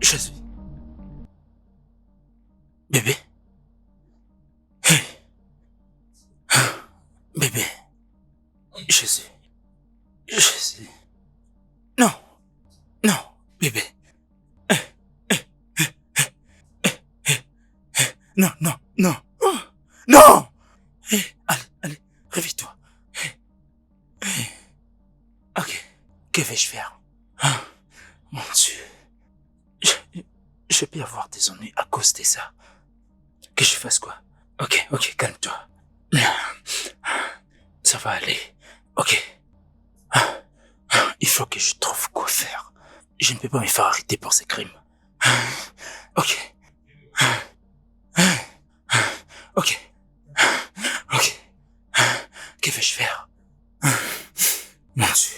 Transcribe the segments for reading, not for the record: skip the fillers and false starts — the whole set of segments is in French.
Je suis... Bébé. Hey. Bébé. Je suis... Non. Non, bébé. Non, non, non. Non. Allez, réveille-toi. Ok, que vais-je faire? Mon Dieu. Je peux avoir des ennuis à cause de ça. Que je fasse quoi? Ok, calme-toi. Ça va aller. Ok. Il faut que je trouve quoi faire. Je ne peux pas me faire arrêter pour ces crimes. Ok. Que vais-je faire? Mon Dieu.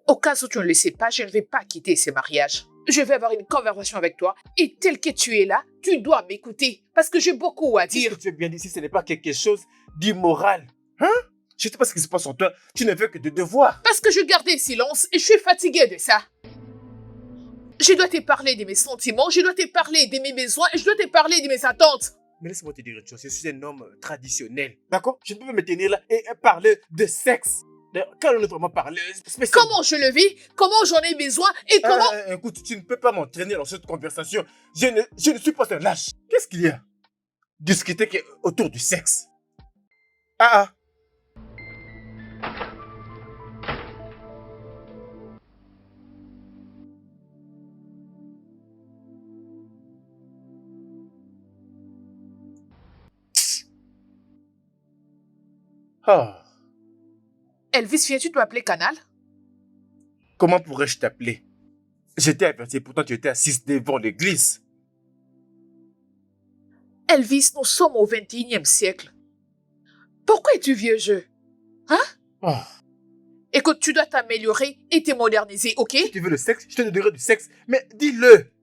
Au cas où tu ne le sais pas, je ne vais pas quitter ce mariage. Je vais avoir une conversation avec toi et tel que tu es là, tu dois m'écouter parce que j'ai beaucoup à dire. Qu'est-ce que tu veux bien dire si ce n'est pas quelque chose d'immoral? Hein? Je ne sais pas ce qui se passe en toi. Tu ne fais que de devoirs. Parce que je gardais silence et je suis fatiguée de ça. Je dois te parler de mes sentiments, je dois te parler de mes besoins et je dois te parler de mes attentes. Mais laisse-moi te dire une chose. Je suis un homme traditionnel. D'accord? Je ne peux pas me tenir là et parler de sexe. Quand on est vraiment parlé, spécialement. Comment je le vis, comment j'en ai besoin et comment... Écoute, tu ne peux pas m'entraîner dans cette conversation. Je ne suis pas un lâche. Qu'est-ce qu'il y a? Discuter autour du sexe. Ah. Elvis, viens-tu t'appeler Canal? Comment pourrais-je t'appeler? J'étais averti, pourtant tu étais assise devant l'église. Elvis, nous sommes au 21e siècle. Pourquoi es-tu vieux jeu? Hein? Écoute, tu dois t'améliorer et te moderniser, ok? Si tu veux le sexe, je te donnerai du sexe. Mais dis-le!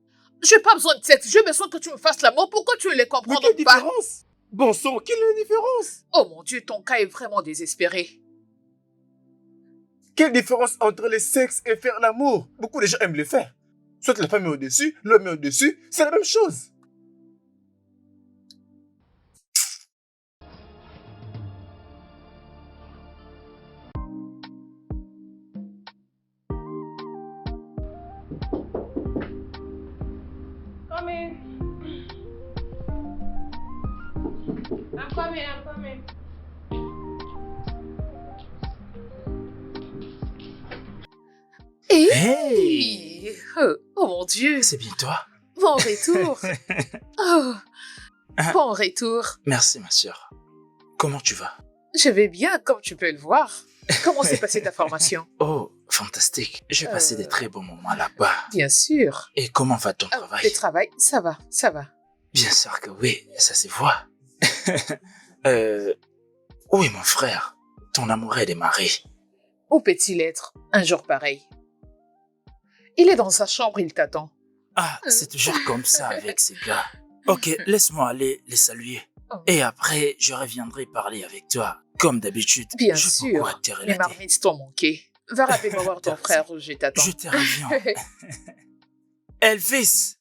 J'ai pas besoin de sexe, j'ai besoin que tu me fasses l'amour. Pourquoi tu ne les comprends Mais quelle pas? différence? Bon sang, quelle est la différence? Oh mon Dieu, ton cas est vraiment désespéré. Quelle différence entre le sexe et faire l'amour? Beaucoup de gens aiment le faire. Soit la femme est au-dessus, l'homme est au-dessus, c'est la même chose. Come in. I'm coming. Hey! Oh mon Dieu! C'est bien toi? Bon retour! Oh, bon retour! Merci, ma sœur. Comment tu vas? Je vais bien, comme tu peux le voir. Comment s'est passée ta formation? Oh, fantastique. J'ai passé des très bons moments là-bas. Bien sûr. Et comment va ton travail? Le travail, ça va. Bien sûr que oui, ça se voit. Où est mon frère? Ton amour est démarré. Où peut-il être un jour pareil? Il est dans sa chambre, il t'attend. Ah, c'est toujours comme ça avec ces gars. Ok, laisse-moi aller les saluer. Et après, je reviendrai parler avec toi, comme d'habitude. Bien sûr, les marmites t'ont manqué. Va rapidement voir ton frère, je t'attends. Je te reviens. Elvis!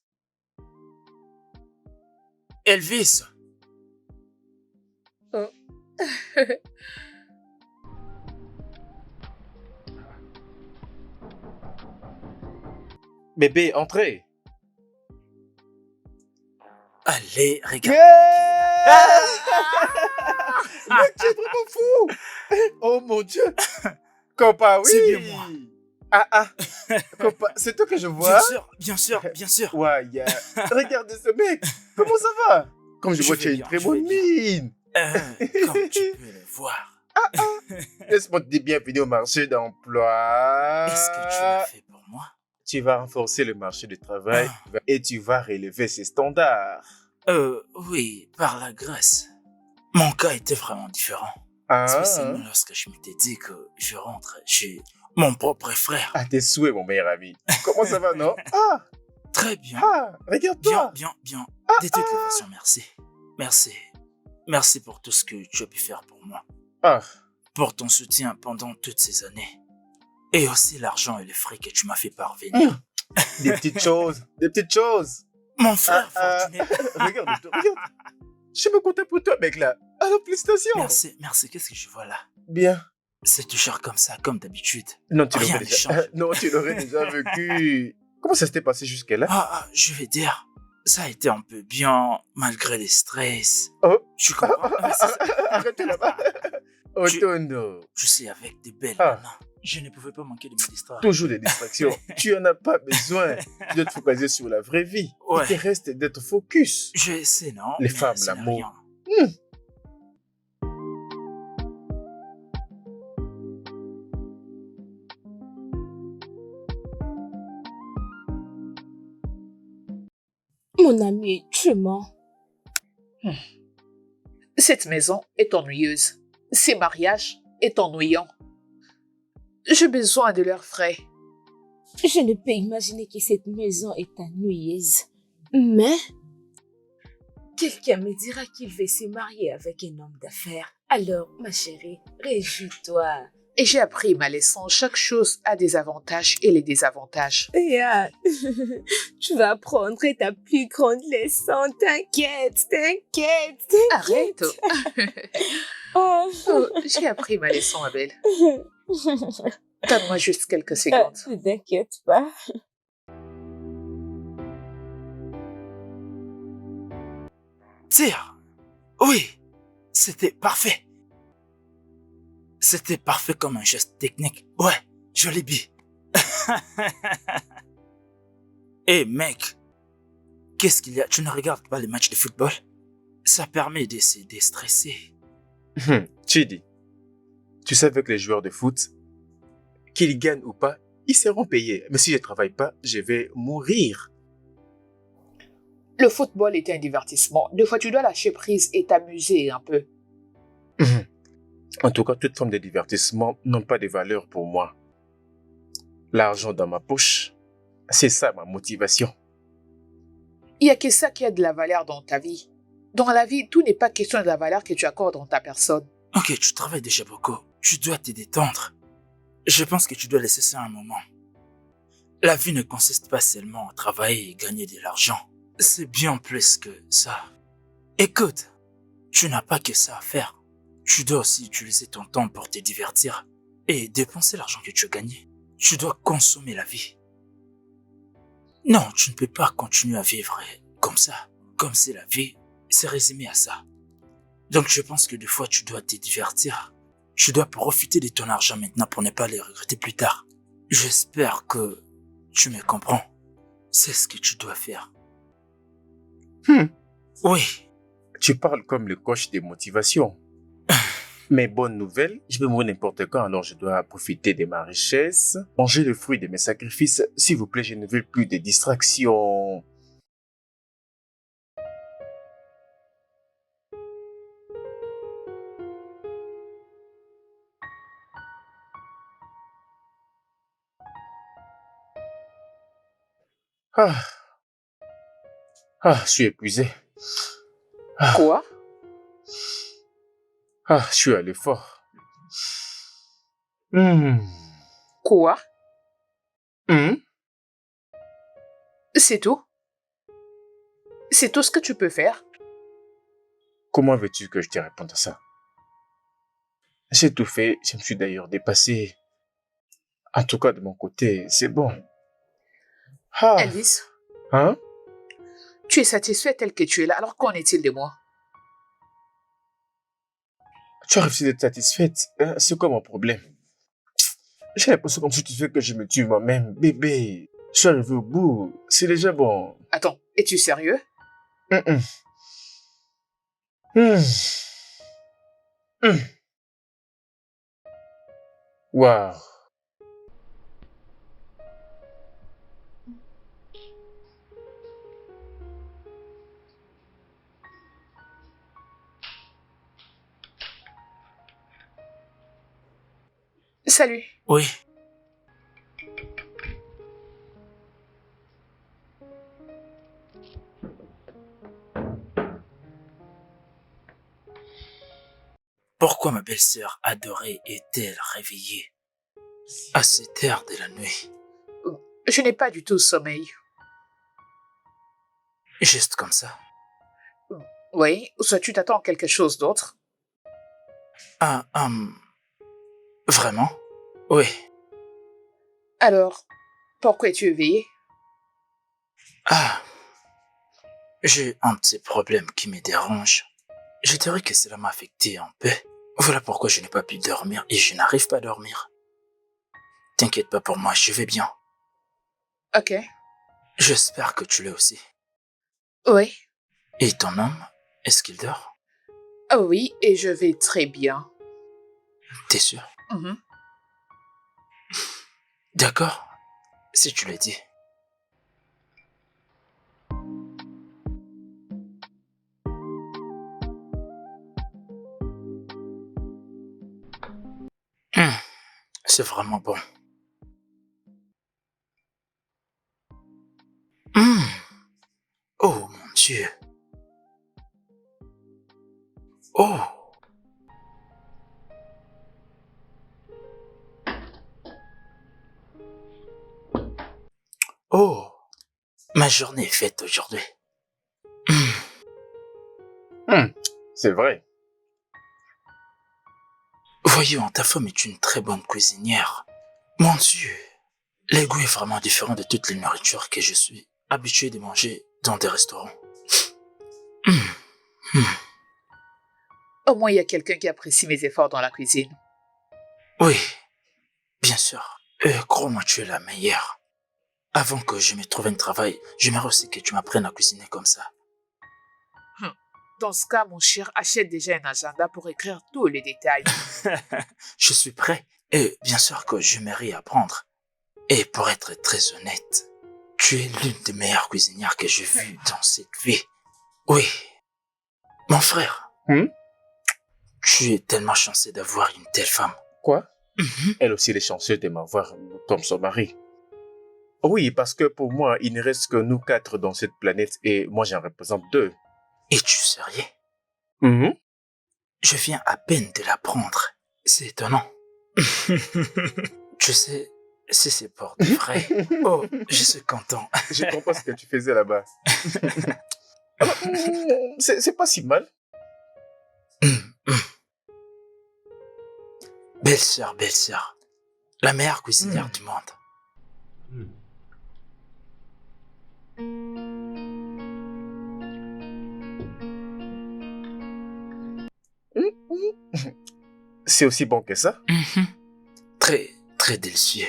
Bébé, entrez. Allez, regarde. Mais tu es vraiment fou. Oh mon Dieu. Compa, oui. C'est bien moi. Compa, c'est toi que je vois. Bien sûr. Ouais, regardez ce mec. Comment ça va? Comme je vois, tu as une très bonne mine. Comme tu peux le voir. Laisse-moi te dire bienvenue au marché d'emploi. Est-ce que tu l'as fait pour moi? Tu vas renforcer le marché du travail et tu vas relever ses standards. Oui, par la grâce. Mon cas était vraiment différent. Spécialement lorsque je m'étais dit que je rentre chez mon propre frère. À tes souhaits, mon meilleur ami. Comment ça va, non? Très bien. Regarde-toi. Bien. De toutes les façons, merci. Merci pour tout ce que tu as pu faire pour moi. Ah, Pour ton soutien pendant toutes ces années. Et aussi l'argent et les frais que tu m'as fait parvenir. des petites choses, des petites choses. Mon frère Ah, fortuné. regarde, regarde. Je suis pas content pour toi, mec, là. Alors, félicitations. Merci. Qu'est-ce que je vois là? Bien. C'est toujours comme ça, comme d'habitude. Non, tu Rien l'aurais ne déjà... change. non, tu l'aurais déjà vécu. Comment ça s'était passé jusqu'à là? Je vais dire, ça a été un peu bien, malgré les stress. Oh. Tu comprends? C'est ça. Arrêtez là-bas. Otondo. Je sais, avec des belles Ah. nanas, je ne pouvais pas manquer de me distraire. Toujours des distractions. Tu en as pas besoin. Tu dois te focaliser sur la vraie vie. Ouais. Il te reste d'être focus. Je sais, non? Les mais femmes, ça n'a l'amour. rien. Mon ami, tu mens. Cette maison est ennuyeuse. Ces mariages est ennuyant. J'ai besoin de leurs frais. Je ne peux imaginer que cette maison est ennuyeuse. Mais quelqu'un me dira qu'il veut se marier avec un homme d'affaires. Alors, ma chérie, réjouis-toi. Et j'ai appris ma leçon. Chaque chose a des avantages et les désavantages. Yeah. Tu vas apprendre ta plus grande leçon. T'inquiète. Arrête. Oh. Oh, j'ai appris ma leçon, Abel. Donne-moi juste quelques secondes. Ne t'inquiète pas. Tire. Oui, c'était parfait. C'était parfait comme un geste technique. Ouais, joli bi. Hey mec, qu'est-ce qu'il y a? Tu ne regardes pas les matchs de football? Ça permet de se déstresser. Chidi, tu sais avec les joueurs de foot, qu'ils gagnent ou pas, ils seront payés. Mais si je travaille pas, je vais mourir. Le football est un divertissement. Des fois, tu dois lâcher prise et t'amuser un peu. En tout cas, toute forme de divertissement n'ont pas de valeur pour moi. L'argent dans ma poche, c'est ça ma motivation. Il n'y a que ça qui a de la valeur dans ta vie. Dans la vie, tout n'est pas question de la valeur que tu accordes dans ta personne. Ok, tu travailles déjà beaucoup. Tu dois te détendre. Je pense que tu dois laisser ça un moment. La vie ne consiste pas seulement à travailler et gagner de l'argent. C'est bien plus que ça. Écoute, tu n'as pas que ça à faire. Tu dois aussi utiliser ton temps pour te divertir et dépenser l'argent que tu as gagné. Tu dois consommer la vie. Non, tu ne peux pas continuer à vivre comme ça. Comme si la vie s'est résumée à ça. Donc je pense que des fois tu dois te divertir. Tu dois profiter de ton argent maintenant pour ne pas les regretter plus tard. J'espère que tu me comprends. C'est ce que tu dois faire. Oui. Tu parles comme le coach des motivations. Mais bonne nouvelle, je peux mourir n'importe quand, alors je dois profiter de ma richesse, manger le fruit de mes sacrifices. S'il vous plaît, je ne veux plus de distractions. Ah, je suis épuisé. Quoi? Je suis à l'effort. Quoi? C'est tout? C'est tout ce que tu peux faire? Comment veux-tu que je te réponde à ça? J'ai tout fait, je me suis d'ailleurs dépassé. En tout cas, de mon côté, c'est bon. Elvis, Hein? tu es satisfait tel que tu es là, alors qu'en est-il de moi? Tu as réussi d'être satisfaite. C'est quoi mon problème? J'ai l'impression comme si tu fais que je me tue moi-même. Bébé, je suis arrivé au bout. C'est déjà bon. Attends, es-tu sérieux? Waouh. Salut. Oui. Pourquoi ma belle-sœur adorée est-elle réveillée à cette heure de la nuit? Je n'ai pas du tout sommeil. Juste comme ça. Oui, ou soit tu t'attends à quelque chose d'autre. Ah, vraiment? Oui. Alors, pourquoi es-tu éveillé? Ah, j'ai un petit problème qui me dérange. Je dirais que cela m'a affecté un peu. Voilà pourquoi je n'ai pas pu dormir et je n'arrive pas à dormir. T'inquiète pas pour moi, je vais bien. Ok. J'espère que tu l'es aussi. Oui. Et ton homme, est-ce qu'il dort? Ah oui, et je vais très bien. T'es sûr? Mhm. D'accord, si tu le dis. C'est vraiment bon. Oh mon Dieu. Oh. Oh. Ma journée est faite aujourd'hui. C'est vrai. Voyons, ta femme est une très bonne cuisinière. Mon Dieu. Le goût est vraiment différent de toutes les nourritures que je suis habitué de manger dans des restaurants. Au moins, il y a quelqu'un qui apprécie mes efforts dans la cuisine. Oui, bien sûr. Crois-moi, tu es la meilleure. Avant que je me trouve un travail, j'aimerais aussi que tu m'apprennes à cuisiner comme ça. Dans ce cas, mon cher, achète déjà un agenda pour écrire tous les détails. Je suis prêt. Et bien sûr que j'aimerais apprendre. Et pour être très honnête, tu es l'une des meilleures cuisinières que j'ai vues dans cette vie. Oui. Mon frère. Tu es tellement chanceux d'avoir une telle femme. Quoi? Elle aussi, elle est chanceuse de m'avoir comme son mari. Oui, parce que pour moi, il ne reste que nous 4 dans cette planète et moi, j'en représente 2. Es-tu sérieux? Je viens à peine de l'apprendre. C'est étonnant. Tu sais, si c'est pour de vrai. Oh, je suis content. Je comprends ce que tu faisais là-bas. C'est pas si mal. Belle-sœur. La meilleure cuisinière du monde. C'est aussi bon que ça? Très, très délicieux.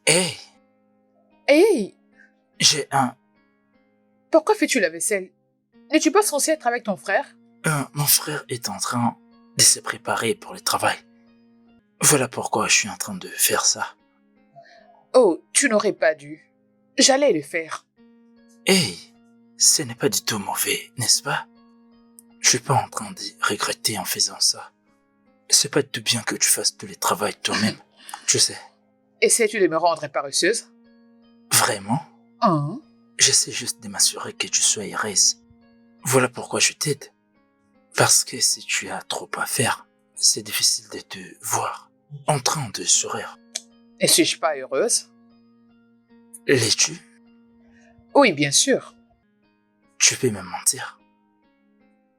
Hé, Hey, j'ai un... pourquoi fais-tu la vaisselle? N'es-tu pas censé être avec ton frère? Mon frère est en train de se préparer pour le travail. Voilà pourquoi je suis en train de faire ça. Oh, tu n'aurais pas dû. J'allais le faire. Hey, ce n'est pas du tout mauvais, n'est-ce pas? Je suis pas en train de regretter en faisant ça. C'est pas tout bien que tu fasses tout le travail toi-même, tu sais. Essaies-tu de me rendre paresseuse? Vraiment? Hein? J'essaie juste de m'assurer que tu sois heureuse. Voilà pourquoi je t'aide. Parce que si tu as trop à faire, c'est difficile de te voir en train de sourire. Ne suis-je pas heureuse? L'es-tu? Oui, bien sûr. Tu peux me mentir.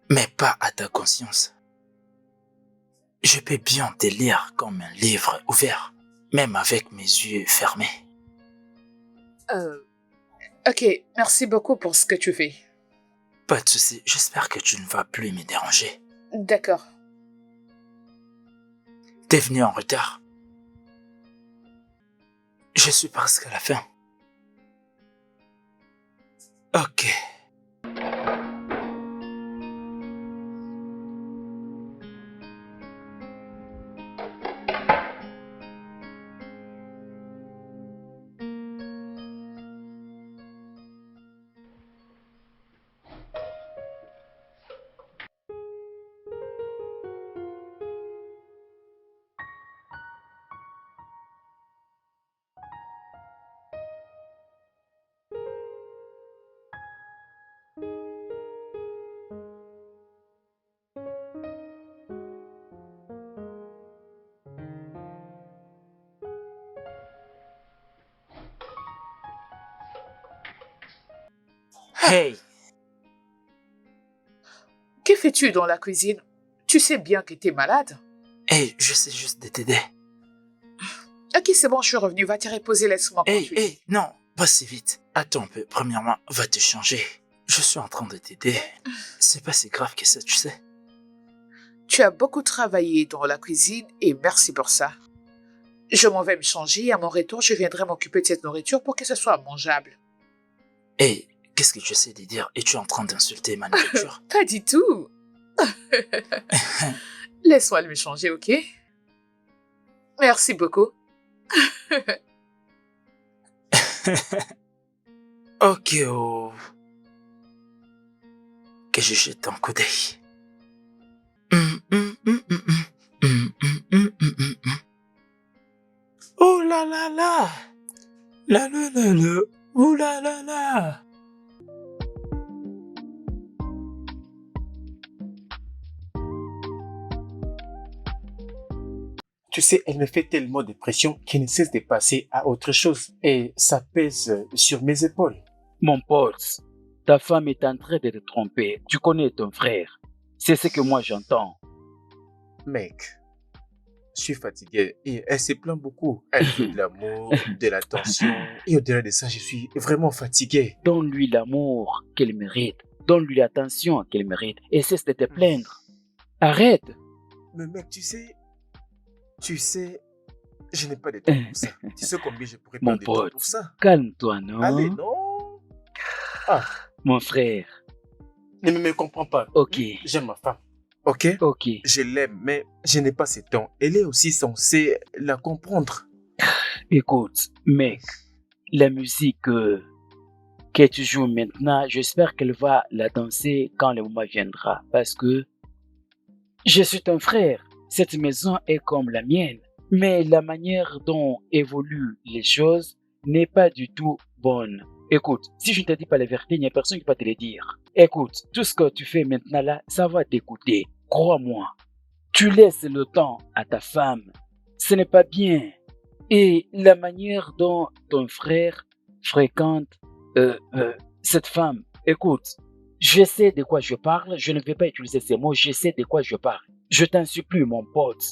Mais pas à ta conscience. Je peux bien te lire comme un livre ouvert, même avec mes yeux fermés. Ok, merci beaucoup pour ce que tu fais. Pas de souci, j'espère que tu ne vas plus me déranger. D'accord. T'es venu en retard. Je suis presque à la fin. Ok. Hey, Que fais-tu dans la cuisine? Tu sais bien que t'es malade. hey, je sais juste de t'aider. Ok, c'est bon, je suis revenu. Va te reposer, laisse-moi continuer. Hey, non, pas si vite. Attends un peu. Premièrement, va te changer. Je suis en train de t'aider. C'est pas si grave que ça, tu sais. Tu as beaucoup travaillé dans la cuisine et merci pour ça. Je m'en vais me changer et à mon retour, je viendrai m'occuper de cette nourriture pour que ce soit mangeable. Hey, qu'est-ce que tu essaies de dire? Es-tu en train d'insulter ma nourriture? Pas du tout. Laisse-moi me changer, ok? Merci beaucoup. Ok, oh. Que je jette un coup d'œil. Oh là là là! La la la la! Oh là là là! Tu sais, elle me fait tellement de pression qu'elle ne cesse de passer à autre chose. Et ça pèse sur mes épaules. Mon pote, ta femme est en train de te tromper. Tu connais ton frère. C'est ce que moi j'entends. Mec, je suis fatigué et elle se plaint beaucoup. Elle veut de l'amour, de l'attention. Et au-delà de ça, je suis vraiment fatigué. Donne-lui l'amour qu'elle mérite. Donne-lui l'attention qu'elle mérite. Et cesse de te plaindre. Arrête. Mais mec, tu sais, je n'ai pas de temps pour ça. Tu sais combien je pourrais Mon prendre de temps pote, pour ça? calme-toi, non? Allez, non. Ah, Mon frère, ne me comprends pas. ok, J'aime ma femme. Ok? ok. Je l'aime, mais je n'ai pas ce temps. Elle est aussi censée la comprendre. Écoute, mec, la musique que tu joues maintenant, j'espère qu'elle va la danser quand le moment viendra. Parce que je suis ton frère. Cette maison est comme la mienne. Mais la manière dont évoluent les choses n'est pas du tout bonne. Écoute, si je ne te dis pas la vérité, il n'y a personne qui va te le dire. Écoute, tout ce que tu fais maintenant là, ça va t'écouter. Crois-moi. Tu laisses le temps à ta femme. Ce n'est pas bien. Et la manière dont ton frère fréquente cette femme, écoute, je sais de quoi je parle, je ne vais pas utiliser ces mots, je sais de quoi je parle. Je t'en supplie, mon pote,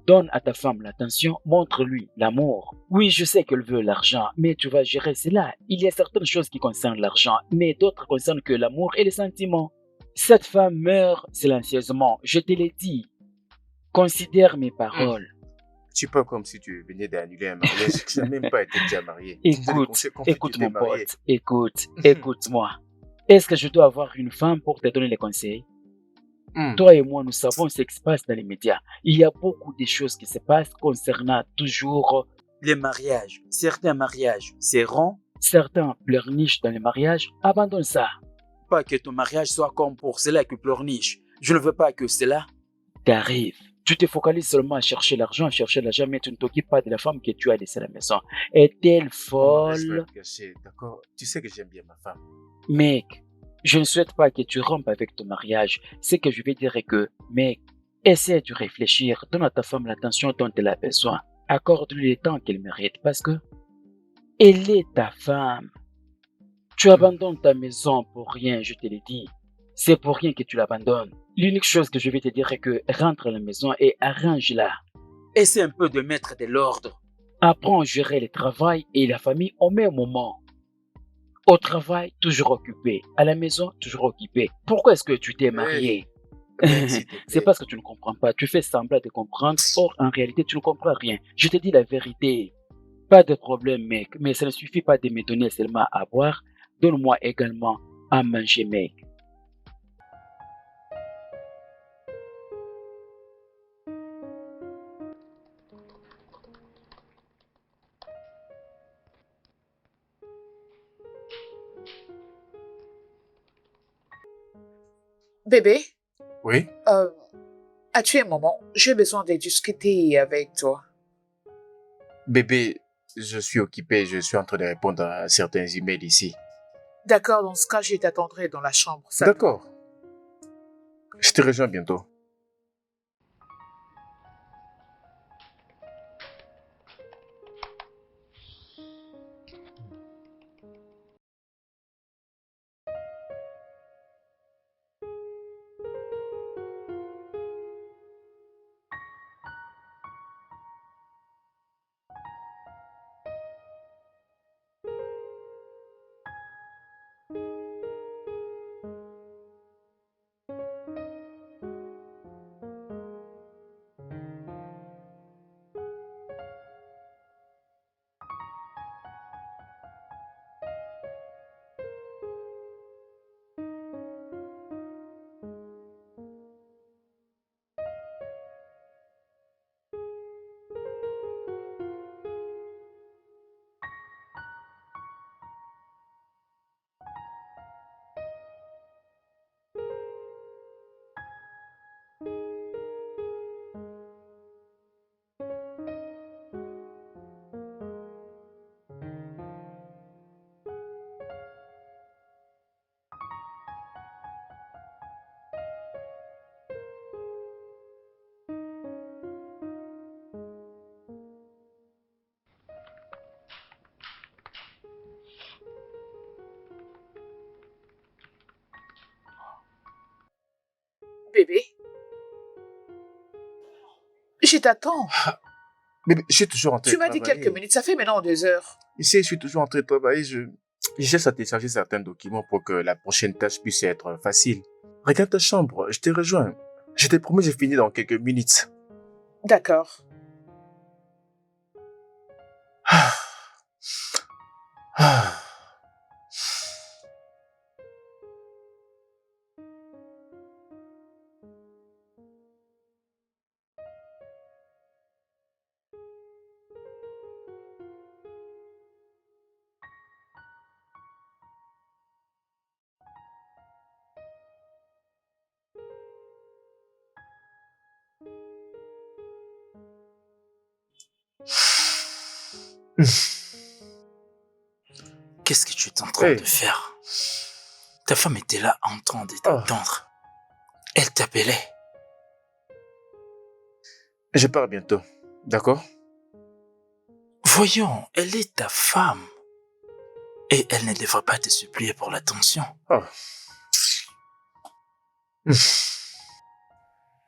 donne à ta femme l'attention, montre-lui l'amour. Oui, je sais qu'elle veut l'argent, mais tu vas gérer cela. Il y a certaines choses qui concernent l'argent, mais d'autres concernent que l'amour et les sentiments. Cette femme meurt silencieusement, je te l'ai dit. Considère mes paroles. C'est pas comme si tu venais d'annuler un mariage. Tu n'as même pas été déjà marié. Écoute mon pote, écoute-moi. Est-ce que je dois avoir une femme pour te donner les conseils? Toi et moi, nous savons ce qui se passe dans les médias. Il y a beaucoup de choses qui se passent concernant toujours les mariages. Certains mariages seront, certains pleurnichent dans les mariages. Abandonne ça. Pas que ton mariage soit comme pour cela qui pleurniche. Je ne veux pas que cela t'arrive. Tu te focalises seulement à chercher l'argent, mais tu ne t'occupes pas de la femme que tu as laissée à la maison. Est-elle folle? D'accord? Tu sais que j'aime bien ma femme. Mec, je ne souhaite pas que tu rompes avec ton mariage. Ce que je vais dire est que, mec, essaie de réfléchir. Donne à ta femme l'attention dont elle a besoin. Accorde-lui le temps qu'elle mérite parce que elle est ta femme. Tu abandonnes ta maison pour rien, je te l'ai dit. C'est pour rien que tu l'abandonnes. L'unique chose que je vais te dire est que rentre à la maison et arrange-la. Essaie un peu de mettre de l'ordre. Apprends à gérer le travail et la famille au même moment. Au travail, toujours occupé. À la maison, toujours occupé. Pourquoi est-ce que tu t'es marié? C'est parce que tu ne comprends pas. Tu fais semblant de comprendre. Or, en réalité, tu ne comprends rien. Je te dis la vérité. Pas de problème, mec. Mais ça ne suffit pas de me donner seulement à boire. Donne-moi également à manger, mec. Bébé, Oui? euh, as-tu un moment? J'ai besoin de discuter avec toi. Bébé, je suis occupé, je suis en train de répondre à certains emails ici. D'accord, dans ce cas, je t'attendrai dans la chambre. Salut. D'accord. Je te rejoins bientôt. Bébé, je t'attends. Bébé, je suis toujours en train Tu de m'as dit travailler. quelques minutes, ça fait maintenant 2 heures. Ici, je suis toujours en train de travailler. Je cherche à télécharger certains documents pour que la prochaine tâche puisse être facile. Regarde ta chambre, je te rejoins. Je t'ai promis, j'ai fini dans quelques minutes. D'accord. Ah. Ah. Qu'est-ce que tu es en train Hey. de faire? Ta femme était là en train de Oh. t'attendre. Elle t'appelait. Je pars bientôt. D'accord? Voyons, elle est ta femme. Et elle ne devrait pas te supplier pour l'attention. Oh.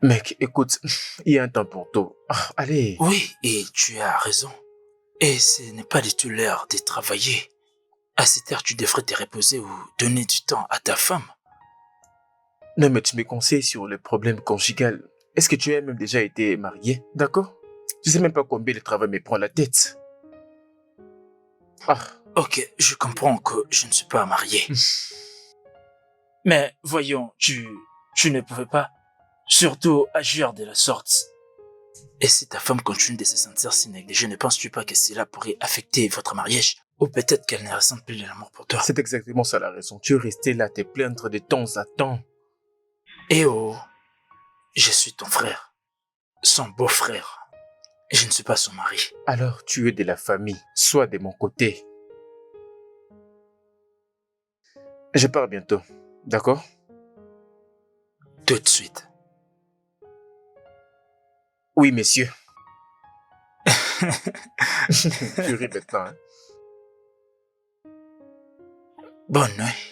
Mec, écoute, il y a un temps pour tout. Ah, allez. Oui, et tu as raison. Et ce n'est pas du tout l'heure de travailler. À cette heure, tu devrais te reposer ou donner du temps à ta femme. Non, mais tu me conseilles sur le problème conjugal. Est-ce que tu as même déjà été marié? D'accord? Tu sais même pas combien le travail me prend la tête. Ah. Ok, je comprends que je ne suis pas marié. Mais voyons, tu ne pouvais pas surtout agir de la sorte. Et si ta femme continue de se sentir si négligée, ne penses-tu pas que cela pourrait affecter votre mariage? Ou peut-être qu'elle ne ressent plus de l'amour pour toi? C'est exactement ça la raison. Tu es resté là à te plaindre de temps à temps. Eh oh, je suis ton frère, son beau-frère. Je ne suis pas son mari. Alors tu es de la famille, sois de mon côté. Je pars bientôt, d'accord? Tout de suite. Oui, messieurs. Tu ris maintenant, hein? Bonne nuit.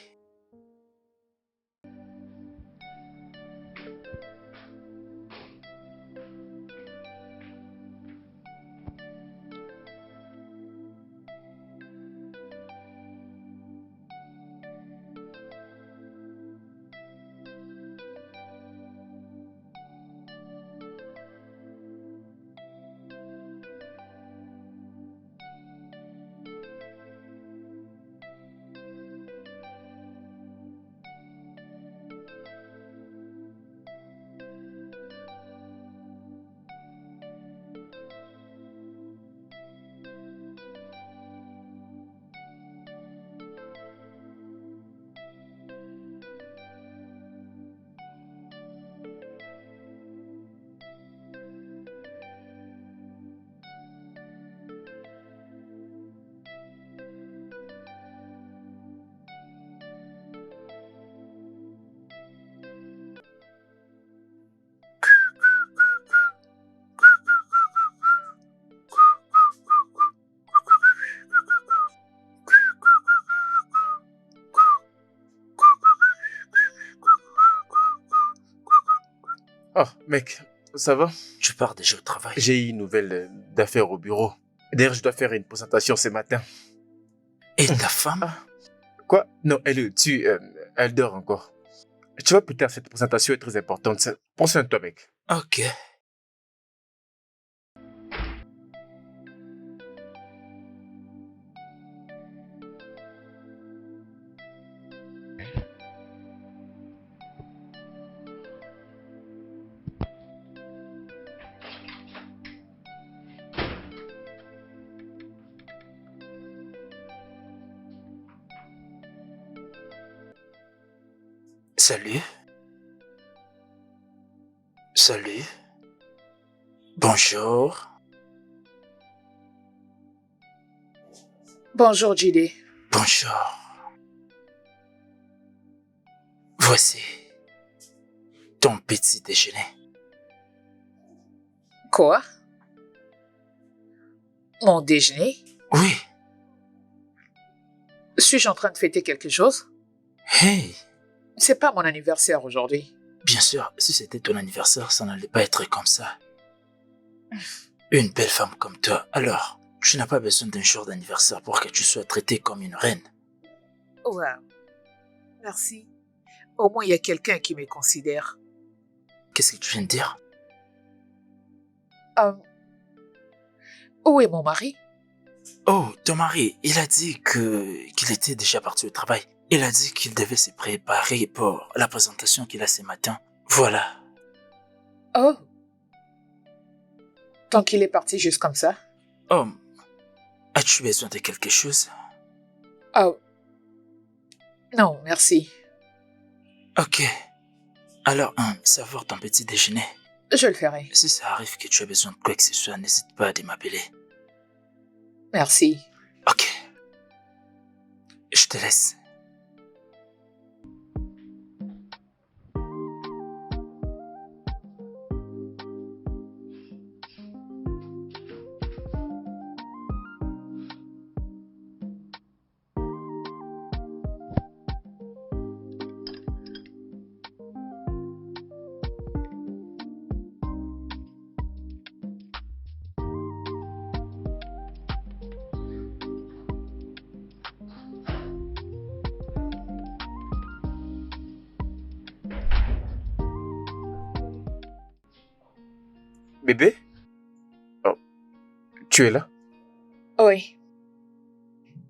Oh, mec, ça va? Tu pars déjà au travail. J'ai eu une nouvelle d'affaires au bureau. D'ailleurs, je dois faire une présentation ce matin. Et ta femme? Ah, quoi? Non, elle est au-dessus. Elle dort encore. Tu vois, plus tard, cette présentation est très importante. Prends soin de toi, mec. Ok. Salut. Salut. Bonjour. Bonjour, Jide. Bonjour. Voici ton petit déjeuner. Quoi? Mon déjeuner? Oui. Suis-je en train de fêter quelque chose? Hey. C'est pas mon anniversaire aujourd'hui. Bien sûr, si c'était ton anniversaire, ça n'allait pas être comme ça. Une belle femme comme toi, alors, tu n'as pas besoin d'un jour d'anniversaire pour que tu sois traitée comme une reine. Wow. Merci. Au moins, il y a quelqu'un qui me considère. Qu'est-ce que tu viens de dire? Où est mon mari? Oh, ton mari, il a dit qu'il était déjà parti au travail. Il a dit qu'il devait se préparer pour la présentation qu'il a ce matin. Voilà. Oh. Tant qu'il est parti juste comme ça? Oh, as-tu besoin de quelque chose? Oh. Non, merci. Ok. Alors, savoir ton petit déjeuner. Je le ferai. Si ça arrive que tu as besoin de quoi que ce soit, n'hésite pas à m'appeler. Merci. Ok. Je te laisse. Bébé? Oh, tu es là? Oui.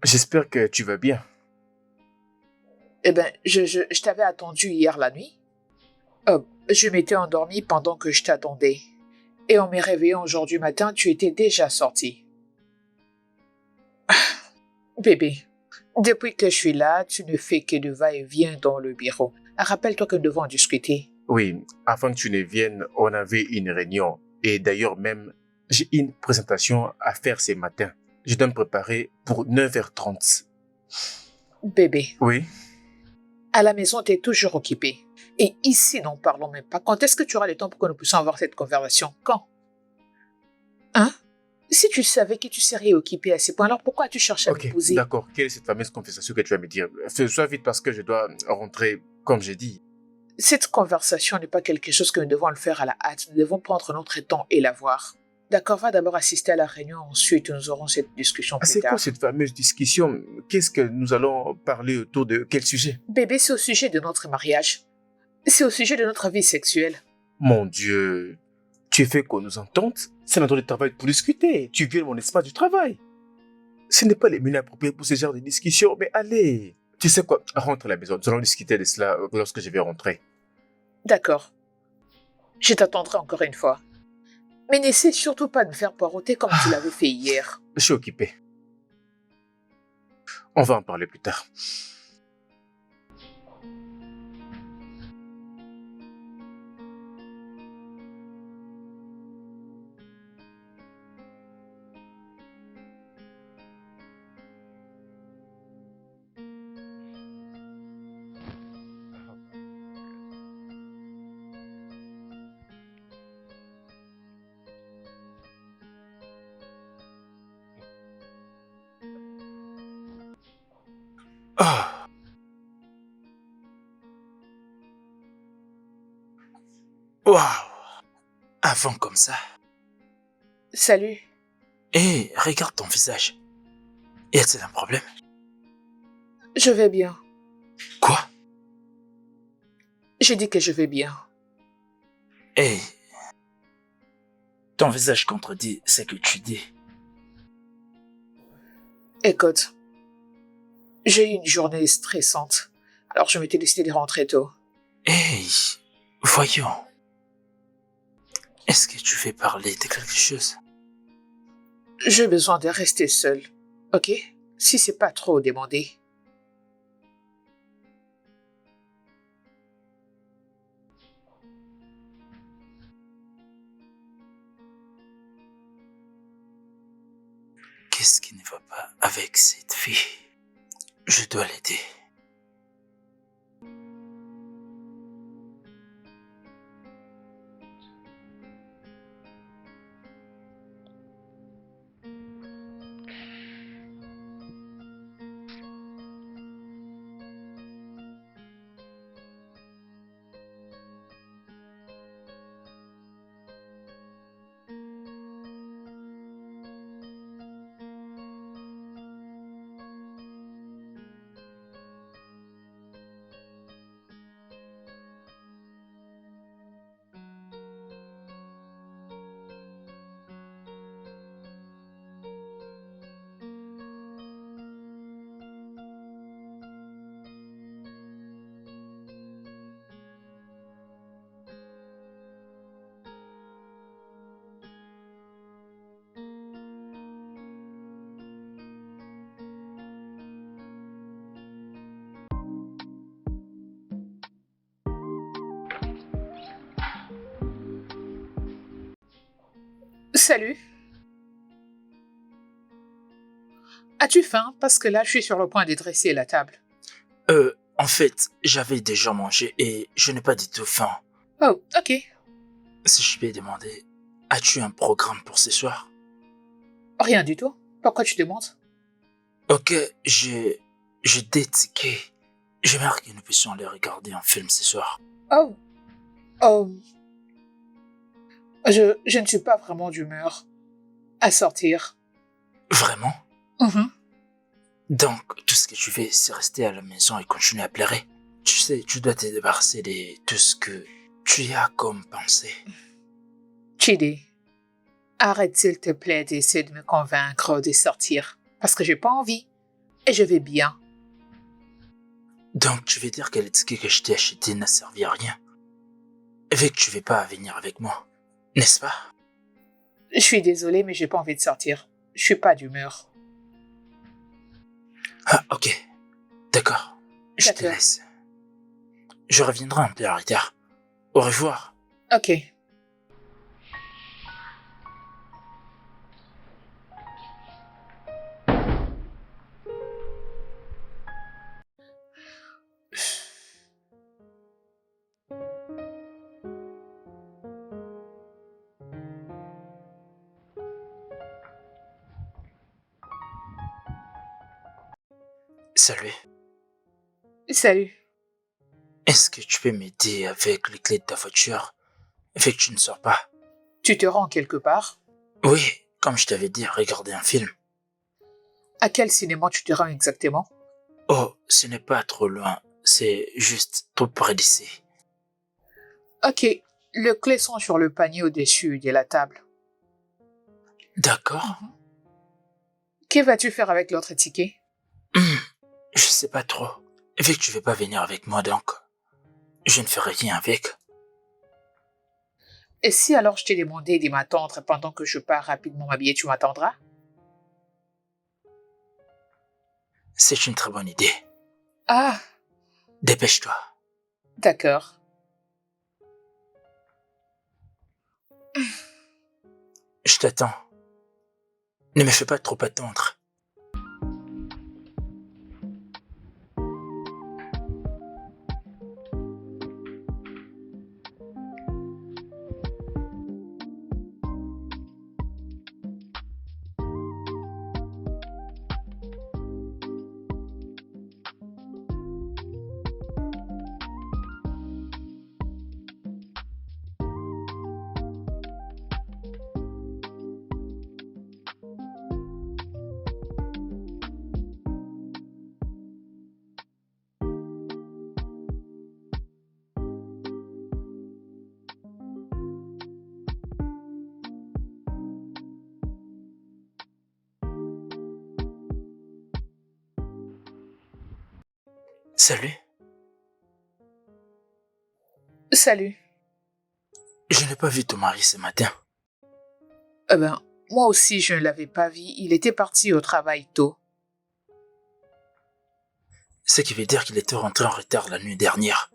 J'espère que tu vas bien. Eh ben, je t'avais attendu hier la nuit. Je m'étais endormie pendant que je t'attendais. Et en me réveillant aujourd'hui matin, tu étais déjà sorti. Bébé, depuis que je suis là, tu ne fais que de va-et-vient dans le bureau. Rappelle-toi que nous devons en discuter. Oui, avant que tu ne viennes, on avait une réunion. Et d'ailleurs même, j'ai une présentation à faire ce matin. Je dois me préparer pour 9h30. Bébé, Oui? à la maison, tu es toujours occupé. Et ici, n'en parlons même pas. Quand est-ce que tu auras le temps pour que nous puissions avoir cette conversation? Quand? Hein? Si tu savais que tu serais occupé à ce point, alors pourquoi tu cherches à Ok, m'épouser? d'accord. Quelle est cette fameuse conversation que tu vas me dire? Fais-toi vite parce que je dois rentrer, comme j'ai dit. Cette conversation n'est pas quelque chose que nous devons le faire à la hâte. Nous devons prendre notre temps et la voir. D'accord, va d'abord assister à la réunion, ensuite nous aurons cette discussion plus C'est tard. quoi cette fameuse discussion? Qu'est-ce que nous allons parler autour de quel sujet? Bébé, c'est au sujet de notre mariage. C'est au sujet de notre vie sexuelle. Mon Dieu, tu fais qu'on nous entende? C'est notre travail pour discuter. Tu viens de mon espace du travail. Ce n'est pas les milieux appropriés pour ce genre de discussion, mais allez. Tu sais quoi? Rentre à la maison. Nous allons discuter de cela lorsque je vais rentrer. D'accord. Je t'attendrai encore une fois. Mais n'essaie surtout pas de me faire poireauter comme tu l'avais fait hier. Je suis occupé. On va en parler plus tard. Oh. Waouh. avant comme ça. Salut. Hé, regarde ton visage. Y a-t-il un problème? Je vais bien. Quoi? J'ai dit que je vais bien. Hé, ton visage contredit ce que tu dis. Écoute, j'ai eu une journée stressante, alors je m'étais décidé de rentrer tôt. Hé, voyons. Est-ce que tu veux parler de quelque chose? J'ai besoin de rester seul, ok? Si c'est pas trop demandé. Qu'est-ce qui ne va pas avec cette fille? Je dois l'aider. Salut. As-tu faim? Parce que là, je suis sur le point de dresser la table. En fait, j'avais déjà mangé et je n'ai pas du tout faim. Oh, ok. Si je peux demander, as-tu un programme pour ce soir? Rien du tout. Pourquoi tu demandes? Ok, j'ai des tickets. J'aimerais que nous puissions aller regarder un film ce soir. Oh. Oh. Je ne suis pas vraiment d'humeur à sortir. Vraiment? Mhm. Donc, tout ce que tu fais, c'est rester à la maison et continuer à pleurer. Tu sais, tu dois te débarrasser de tout ce que tu as comme pensée. Chidi, arrête s'il te plaît d'essayer de me convaincre de sortir. Parce que j'ai pas envie. Et je vais bien. Donc, tu veux dire que les tickets que je t'ai achetés n'a servi à rien? Vu que tu veux pas venir avec moi, n'est-ce pas? Je suis désolée, mais j'ai pas envie de sortir. Je suis pas d'humeur. Ah, ok. D'accord. Je te D'accord. laisse. Je reviendrai un peu en retard. Au revoir. Ok. Salut. Salut. Est-ce que tu peux m'aider avec les clés de ta voiture? Vu que tu ne sors pas. Tu te rends quelque part? Oui, comme je t'avais dit, regarder un film. À quel cinéma tu te rends exactement? Oh, ce n'est pas trop loin. C'est juste tout près d'ici. Ok. Les clés sont sur le panier au-dessus de la table. D'accord. Que vas-tu faire avec l'autre ticket? Je sais pas trop. Vu que tu veux pas venir avec moi donc, je ne ferai rien avec. Et si alors je t'ai demandé de m'attendre pendant que je pars rapidement m'habiller, tu m'attendras? C'est une très bonne idée. Ah, Dépêche-toi. d'accord. Je t'attends. Ne me fais pas trop attendre. Salut. Salut. Je n'ai pas vu ton mari ce matin. Eh ben, moi aussi, je ne l'avais pas vu. Il était parti au travail tôt. Ce qui veut dire qu'il était rentré en retard la nuit dernière.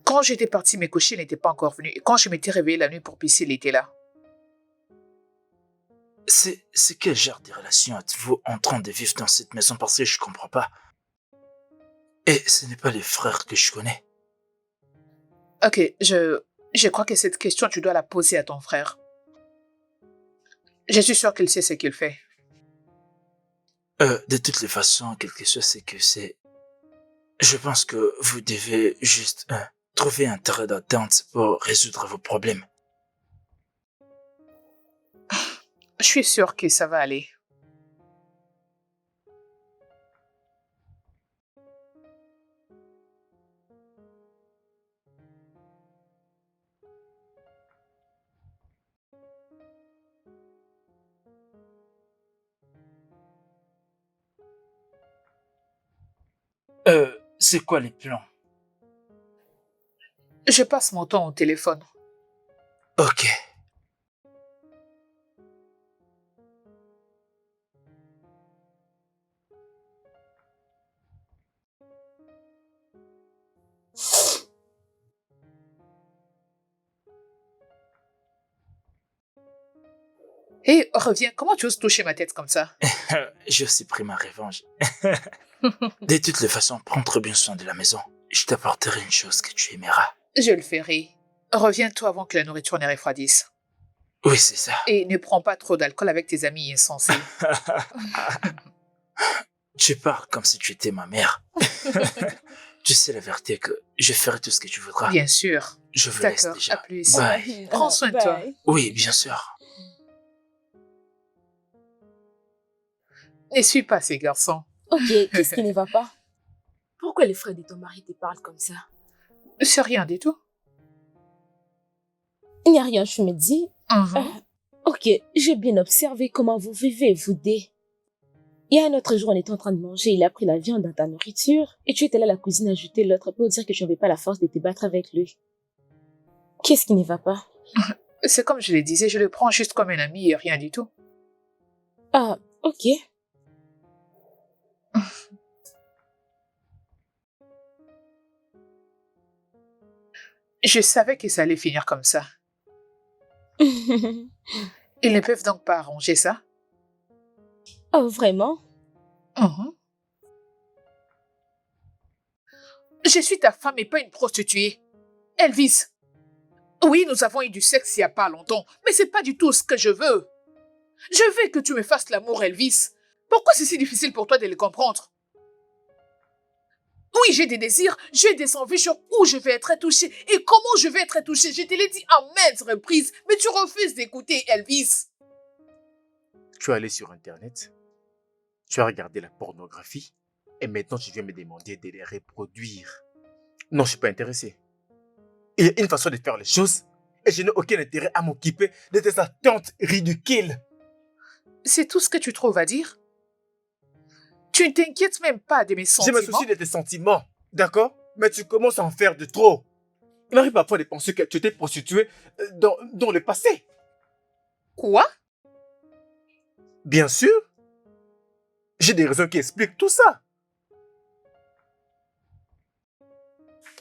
Quand j'étais partie me coucher, il n'était pas encore venu. Et quand je m'étais réveillée la nuit pour pisser, il était là. C'est quel genre de relation êtes-vous en train de vivre dans cette maison parce que je comprends pas. Et ce n'est pas les frères que je connais. Ok, je crois que cette question, tu dois la poser à ton frère. Je suis sûre qu'il sait ce qu'il fait. De toutes les façons, quelque chose c'est que c'est... Je pense que vous devez juste trouver un terrain d'entente pour résoudre vos problèmes. Je suis sûre que ça va aller. C'est quoi les plans? Je passe mon temps au téléphone. Ok. Hé, reviens, comment tu oses toucher ma tête comme ça? J'ai aussi pris ma revanche. De toutes les façons, prends très bien soin de la maison. Je t'apporterai une chose que tu aimeras. Je le ferai. Reviens-toi avant que la nourriture ne refroidisse. Oui, c'est ça. Et ne prends pas trop d'alcool avec tes amis insensés. Tu parles comme si tu étais ma mère. Tu sais la vérité que je ferai tout ce que tu voudras. Bien sûr. Je vous laisse D'accord, déjà. à plus. Bye. Prends soin de toi. Bye. Oui, bien sûr. Ne suis pas ces garçons. Ok, qu'est-ce qui ne va pas? Pourquoi les frères de ton mari te parlent comme ça? C'est rien du tout. Il n'y a rien, je me dis. Mhm. Ok, j'ai bien observé comment vous vivez, vous deux. Il y a un autre jour, on était en train de manger, il a pris la viande dans ta nourriture, et tu étais là à la cuisine à jeter l'autre pour dire que tu n'avais pas la force de te battre avec lui. Qu'est-ce qui ne va pas? C'est comme je le disais, je le prends juste comme un ami et rien du tout. Ah, ok. Je savais que ça allait finir comme ça. Ils ne peuvent donc pas arranger ça. Oh, vraiment? Mhm. Je suis ta femme et pas une prostituée. Elvis. Oui, nous avons eu du sexe il n'y a pas longtemps, mais c'est pas du tout ce que je veux. Je veux que tu me fasses l'amour, Elvis. Pourquoi c'est si difficile pour toi de le comprendre? Oui, j'ai des désirs, j'ai des envies sur où je vais être touchée et comment je vais être touchée. Je te l'ai dit à maintes reprises, mais tu refuses d'écouter, Elvis. Tu es allé sur Internet, tu as regardé la pornographie, et maintenant tu viens me demander de les reproduire. Non, je suis pas intéressé. Il y a une façon de faire les choses, et je n'ai aucun intérêt à m'occuper de tes attentes ridicules. C'est tout ce que tu trouves à dire? Tu ne t'inquiètes même pas de mes Je sentiments? me soucie de tes sentiments, d'accord? Mais tu commences à en faire de trop. Il m'arrive parfois de penser que tu étais prostituée dans le passé. Quoi? Bien sûr. J'ai des raisons qui expliquent tout ça.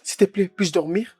S'il te plaît, puis-je dormir?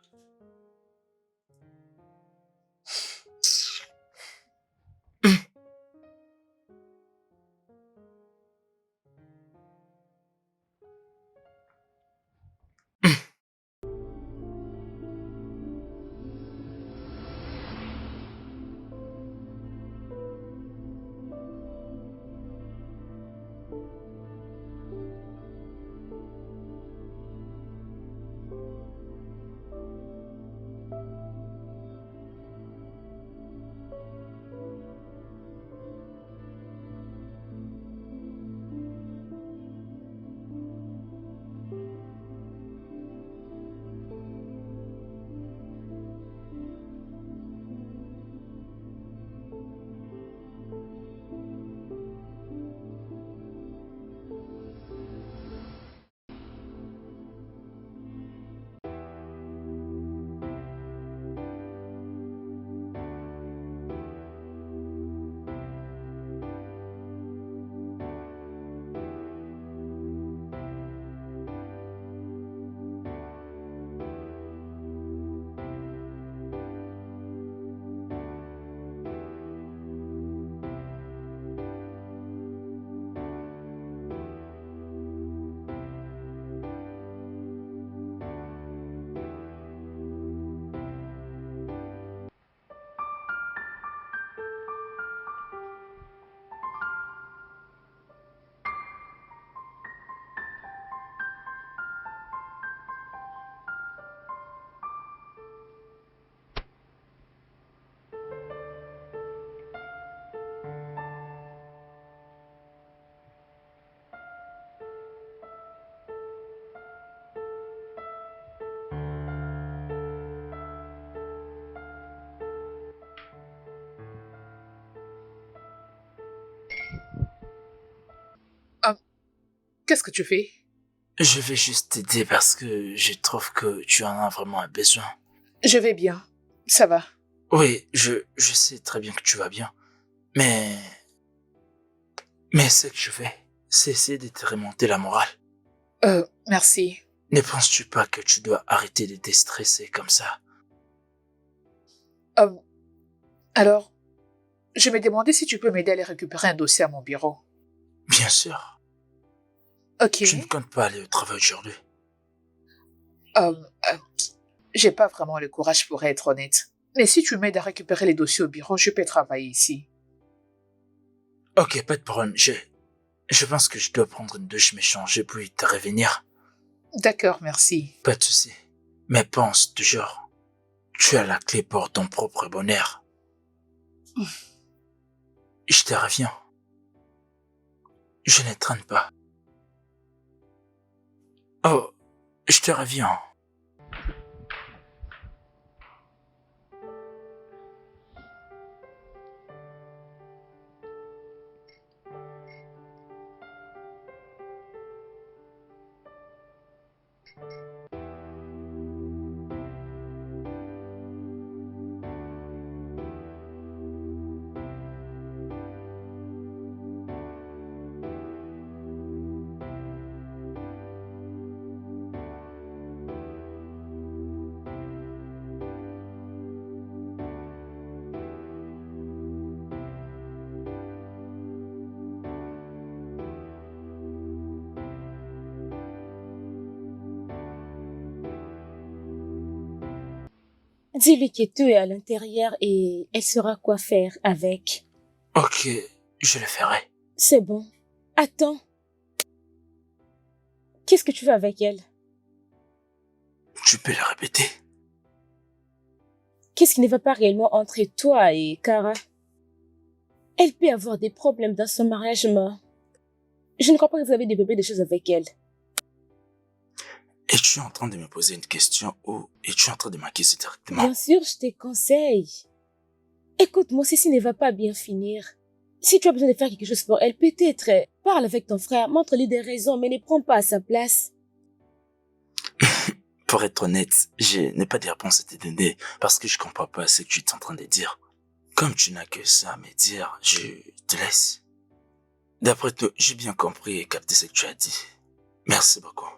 qu'est-ce que tu fais? Je vais juste t'aider parce que je trouve que tu en as vraiment un besoin. Je vais bien. Ça va. Oui, je sais très bien que tu vas bien. Mais... Mais ce que je fais, c'est essayer de te remonter la morale. Merci. Ne penses-tu pas que tu dois arrêter de te stresser comme ça? Euh, alors, je me demandais si tu peux m'aider à aller récupérer un dossier à mon bureau. Bien sûr. Ok. Je ne compte pas aller au travail aujourd'hui. Euh, euh, j'ai pas vraiment le courage pour être honnête. Mais si tu m'aides à récupérer les dossiers au bureau, je peux travailler ici. Ok, pas de problème. Je pense que je dois prendre une douche, me changer, puis te revenir. D'accord, merci. Pas de souci. Mais pense toujours, tu as la clé pour ton propre bonheur. Je te reviens. Je ne traîne pas. Oh, je te reviens. Dis-lui que tout est à l'intérieur et elle saura quoi faire avec. Ok, je le ferai. C'est bon. Attends. Qu'est-ce que tu veux avec elle? Tu peux le répéter. Qu'est-ce qui ne va pas réellement entre toi et Kara? Elle peut avoir des problèmes dans son mariage, mais je ne crois pas que vous avez développé des choses avec elle. Es-tu en train de me poser une question ou es-tu en train de m'accuser directement? Bien sûr, je te conseille. Écoute-moi, ceci ne va pas bien finir. Si tu as besoin de faire quelque chose pour elle, peut-être parle avec ton frère, montre-lui des raisons, mais ne prends pas à sa place. Pour être honnête, je n'ai pas de réponse à te donner parce que je comprends pas ce que tu es en train de dire. Comme tu n'as que ça à me dire, je te laisse. D'après toi, j'ai bien compris et capté ce que tu as dit. Merci beaucoup.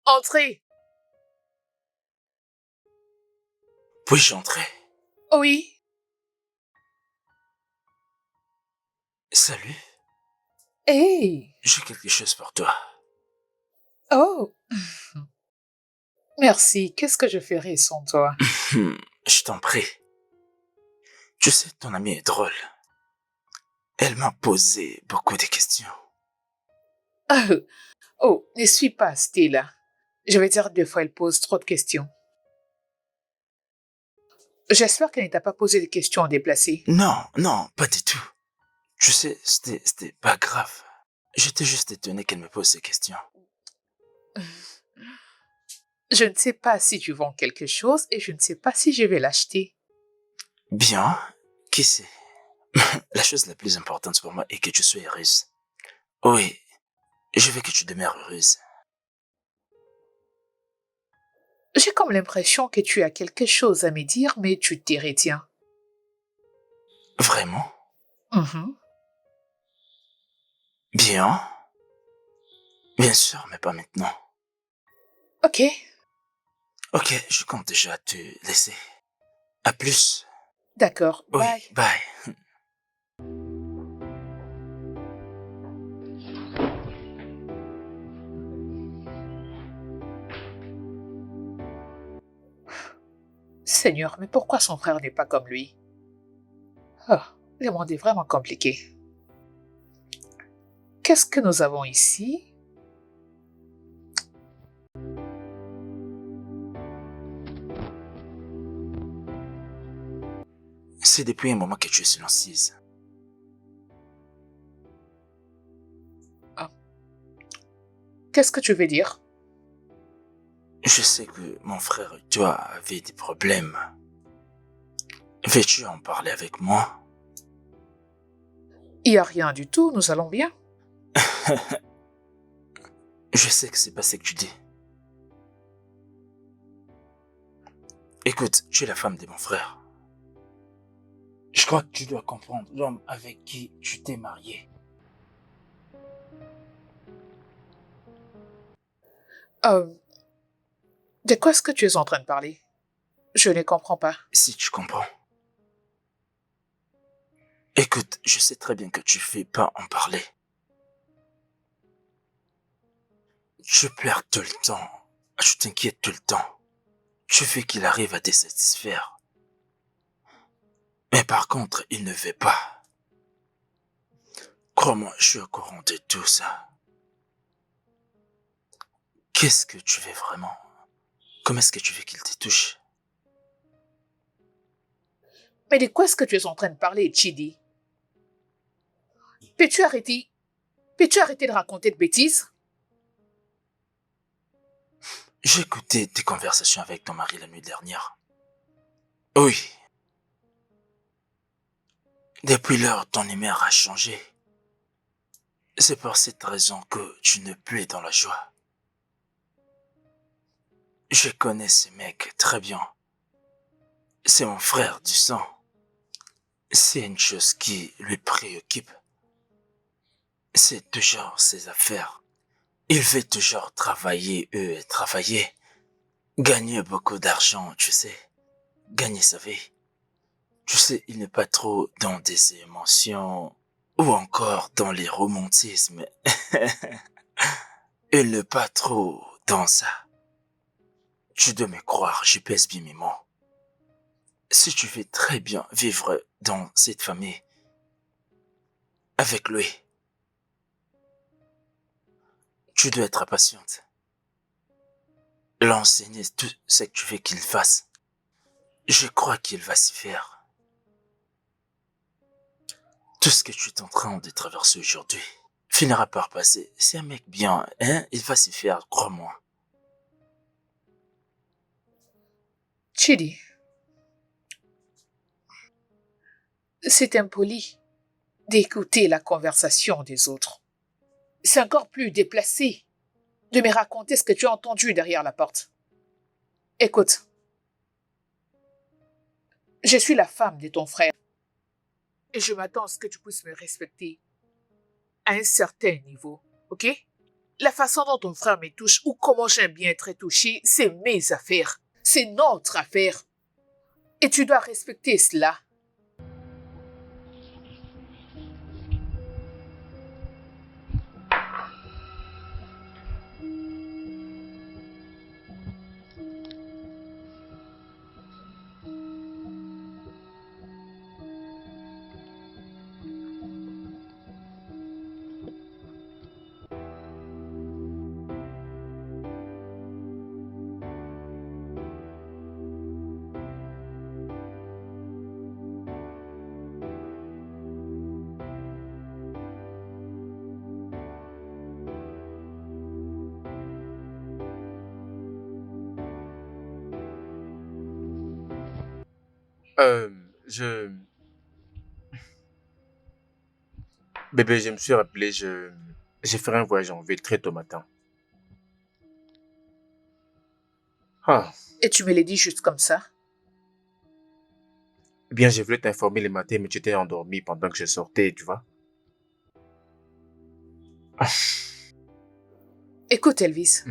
Entrez. Puis-je entrer? Oui. Salut, Hey. j'ai quelque chose pour toi. Oh. Merci. Qu'est-ce que je ferais sans toi? Je t'en prie. Tu sais, ton amie est drôle. Elle m'a posé beaucoup de questions. Oh, ne suis pas Stella. Je vais dire 2 fois, elle pose trop de questions. J'espère qu'elle ne t'a pas posé des questions déplacées. Non, non, pas du tout. Tu sais, c'était pas grave. J'étais juste étonné qu'elle me pose ces questions. Je ne sais pas si tu vends quelque chose et je ne sais pas si je vais l'acheter. Bien, qui sait? La chose la plus importante pour moi est que tu sois heureuse. Oui, je veux que tu demeures heureuse. J'ai comme l'impression que tu as quelque chose à me dire, mais tu t'y retiens. Vraiment? Mhm. Bien. Bien sûr, mais pas maintenant. Ok, Ok, je compte déjà te laisser. À plus. d'accord, Oui, bye. bye. Seigneur, mais pourquoi son frère n'est pas comme lui? Oh, le monde est vraiment compliqué. Qu'est-ce que nous avons ici? C'est depuis un moment que tu es silencieuse. Qu'est-ce que tu veux dire? Je sais que mon frère et toi avez des problèmes. Veux-tu en parler avec moi? Il n'y a rien du tout, nous allons bien. Je sais que c'est pas ce que tu dis. Écoute, tu es la femme de mon frère. Je crois que tu dois comprendre l'homme avec qui tu t'es marié. Euh, de quoi est-ce que tu es en train de parler? Je ne comprends pas. Si tu comprends. Écoute, je sais très bien que tu fais pas en parler. Tu pleures tout le temps. Tu t'inquiètes tout le temps. Tu veux qu'il arrive à te satisfaire. Mais par contre, il ne veut pas. Crois-moi, je suis au courant de tout ça. Qu'est-ce que tu veux vraiment? Comment est-ce que tu veux qu'il te touche? Mais de quoi est-ce que tu es en train de parler, Chidi? Peux-tu arrêter? Peux-tu arrêter de raconter de bêtises? J'ai écouté tes conversations avec ton mari la nuit dernière. Oui. Depuis lors, ton humeur a changé. C'est pour cette raison que tu ne plus es dans la joie. Je connais ce mec très bien. C'est mon frère du sang. C'est une chose qui lui préoccupe. C'est toujours ses affaires. Il veut toujours travailler, travailler. Gagner beaucoup d'argent, tu sais. Gagner sa vie. Tu sais, il n'est pas trop dans des émotions ou encore dans les romantismes. Il n'est pas trop dans ça. Tu dois me croire, je pèse bien mes mots. Si tu veux très bien vivre dans cette famille, avec lui, tu dois être patiente. L'enseigner tout ce que tu veux qu'il fasse. Je crois qu'il va s'y faire. Tout ce que tu es en train de traverser aujourd'hui finira par passer. C'est un mec bien, hein? Il va s'y faire, crois-moi. Chidi, c'est impoli d'écouter la conversation des autres. C'est encore plus déplacé de me raconter ce que tu as entendu derrière la porte. Écoute, je suis la femme de ton frère et je m'attends à ce que tu puisses me respecter à un certain niveau, ok? La façon dont ton frère me touche ou comment j'aime bien être touché, c'est mes affaires. C'est notre affaire. Et tu dois respecter cela. Euh, je... Bébé, je me suis rappelé, j'ai fait un voyage en ville très tôt matin. Ah, Et tu me l'as dit juste comme ça. eh bien, je voulais t'informer le matin, mais tu étais endormi pendant que je sortais, tu vois. Ah. Écoute, Elvis,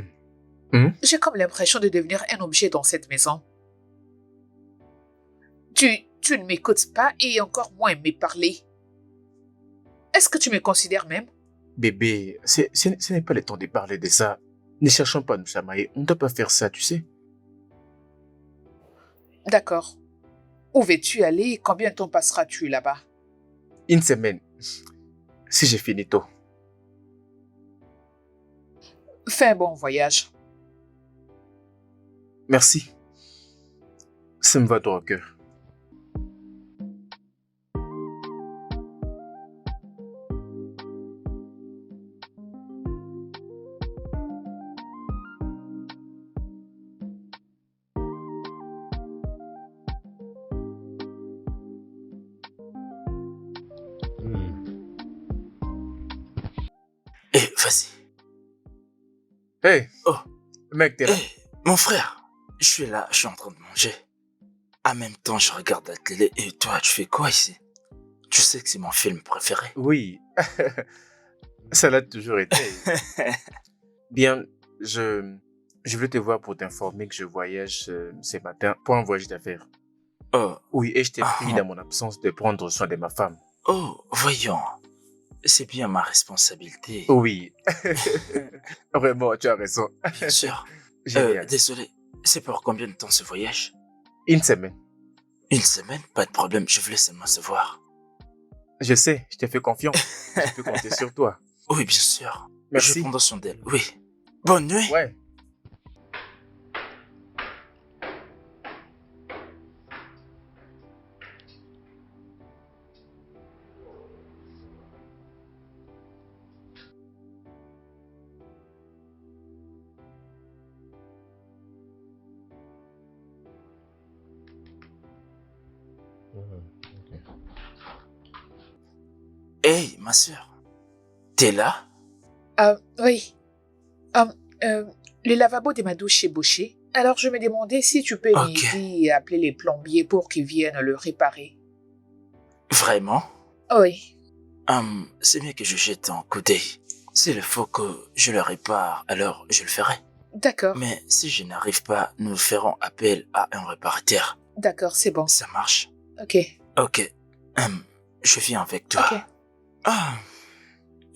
Hmm? j'ai comme l'impression de devenir un objet dans cette maison. Tu ne m'écoutes pas et encore moins me parler. Est-ce que tu me considères même? Bébé, ce n'est pas le temps de parler de ça. Ne cherchons pas à nous chamailler. On ne doit pas faire ça, tu sais. D'accord. Où veux-tu aller? Combien de temps passeras-tu là-bas? Une semaine. Si j'ai fini tôt. Fais un bon voyage. Merci. Ça me va droit au cœur. Eh, vas-y. Hey, Oh, mec, t'es là. mon frère, je suis là, je suis en train de manger. En même temps, je regarde la télé et toi, tu fais quoi ici? Tu sais que c'est mon film préféré. Oui, ça l'a toujours été. Bien, je voulais te voir pour t'informer que je voyage ce matin pour un voyage d'affaires. Oh, Oui, et je t'ai ah, pris dans mon absence de prendre soin de ma femme. oh, voyons. C'est bien ma responsabilité. Oui, vraiment, tu as raison. Bien sûr. Génial. Désolé, c'est pour combien de temps ce voyage? Une semaine. Une semaine? Pas de problème, je voulais seulement savoir. Je sais, je te fais confiance. Je peux compter sur toi. Oui, bien sûr. Je Merci. prends soin d'elle, oui. Bonne nuit. Ouais. Hey, ma soeur. T'es là? Oui. Ah, le lavabo de ma douche est bouché. Alors je me demandais si tu peux Ok. m'aider à appeler les plombiers pour qu'ils viennent le réparer. Vraiment? Oui. C'est mieux que je jette un coup d'œil. S'il faut que je le répare, alors je le ferai. D'accord. Mais si je n'arrive pas, nous ferons appel à un réparateur. D'accord, c'est bon. Ça marche? Ok. Ok. Je viens avec toi. Ok. Ah.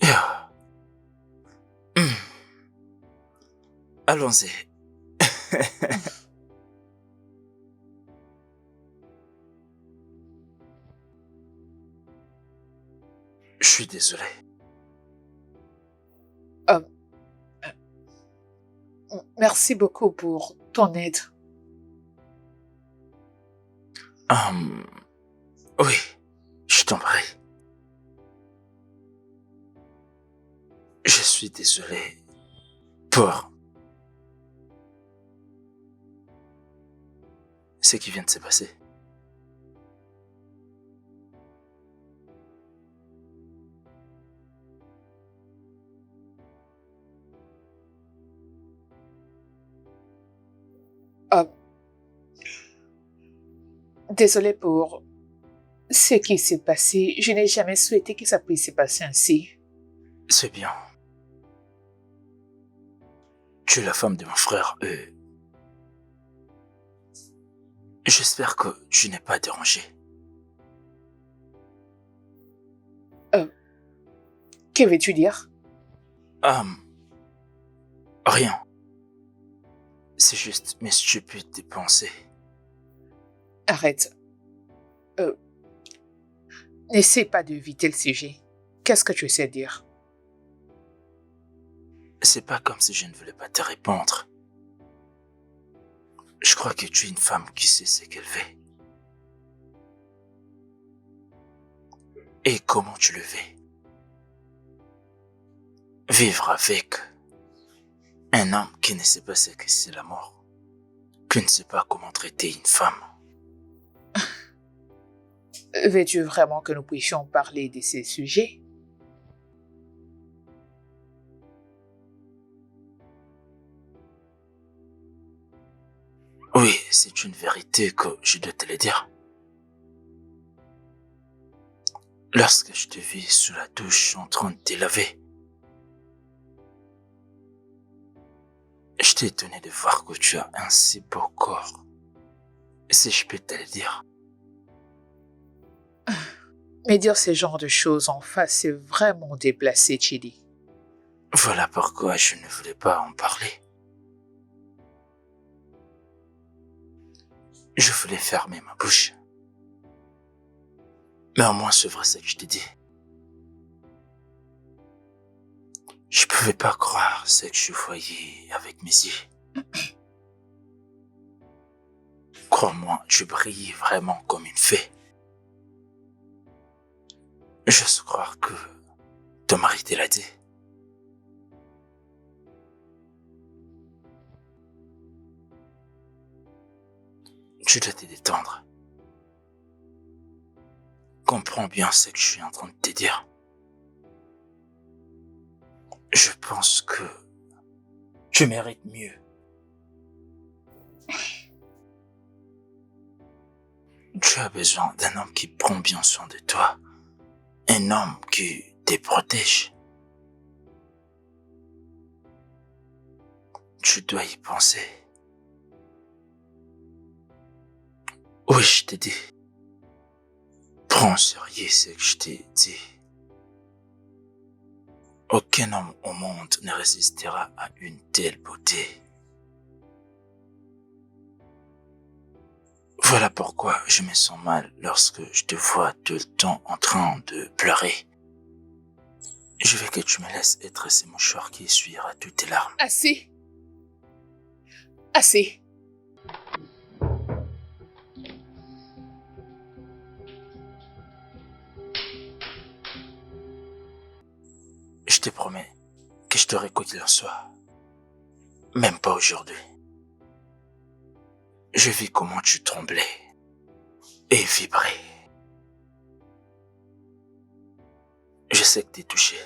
Yeah. Allons-y. Je suis désolé. Merci beaucoup pour ton aide. Oui, je t'en prie. Je suis désolé pour ce qui vient de se passer. Désolée pour ce qui s'est passé. Je n'ai jamais souhaité que ça puisse se passer ainsi. C'est bien. Tu es la femme de mon frère et j'espère que tu n'es pas dérangé. Que veux-tu dire? Rien. C'est juste mes stupides pensées. Arrête. N'essaie pas d'éviter le sujet. Qu'est-ce que tu essaies de dire? C'est pas comme si je ne voulais pas te répondre. Je crois que tu es une femme qui sait ce qu'elle veut. Et comment tu le veux. Vivre avec un homme qui ne sait pas ce que c'est la mort. Qui ne sait pas comment traiter une femme. Veux-tu vraiment que nous puissions parler de ces sujets? Oui, c'est une vérité que je dois te le dire. Lorsque je te vis sous la douche en train de te laver, j'étais étonné de voir que tu as un si beau corps. Si je peux te le dire. Mais dire ce genre de choses en face, c'est vraiment déplacé, Chidi. Voilà pourquoi je ne voulais pas en parler. Je voulais fermer ma bouche. Mais au moins c'est vrai ce que je te dis. Je pouvais pas croire ce que je voyais avec mes yeux. Crois-moi, tu brilles vraiment comme une fée. J'ose croire que ton mari te l'a dit. Tu dois te détendre. Comprends bien ce que je suis en train de te dire. Je pense que tu mérites mieux. Tu as besoin d'un homme qui prend bien soin de toi. Un homme qui te protège. Tu dois y penser. Oui, je t'ai dit. Prends au sérieux ce que je t'ai dit. Aucun homme au monde ne résistera à une telle beauté. Voilà pourquoi je me sens mal lorsque je te vois tout le temps en train de pleurer. Je veux que tu me laisses être ce mouchoir qui essuiera toutes tes larmes. Assez. Assez. Je te promets que je t'aurai quoi qu'il en soit. Même pas aujourd'hui. Je vis comment tu tremblais et vibrais. Je sais que t'es touché.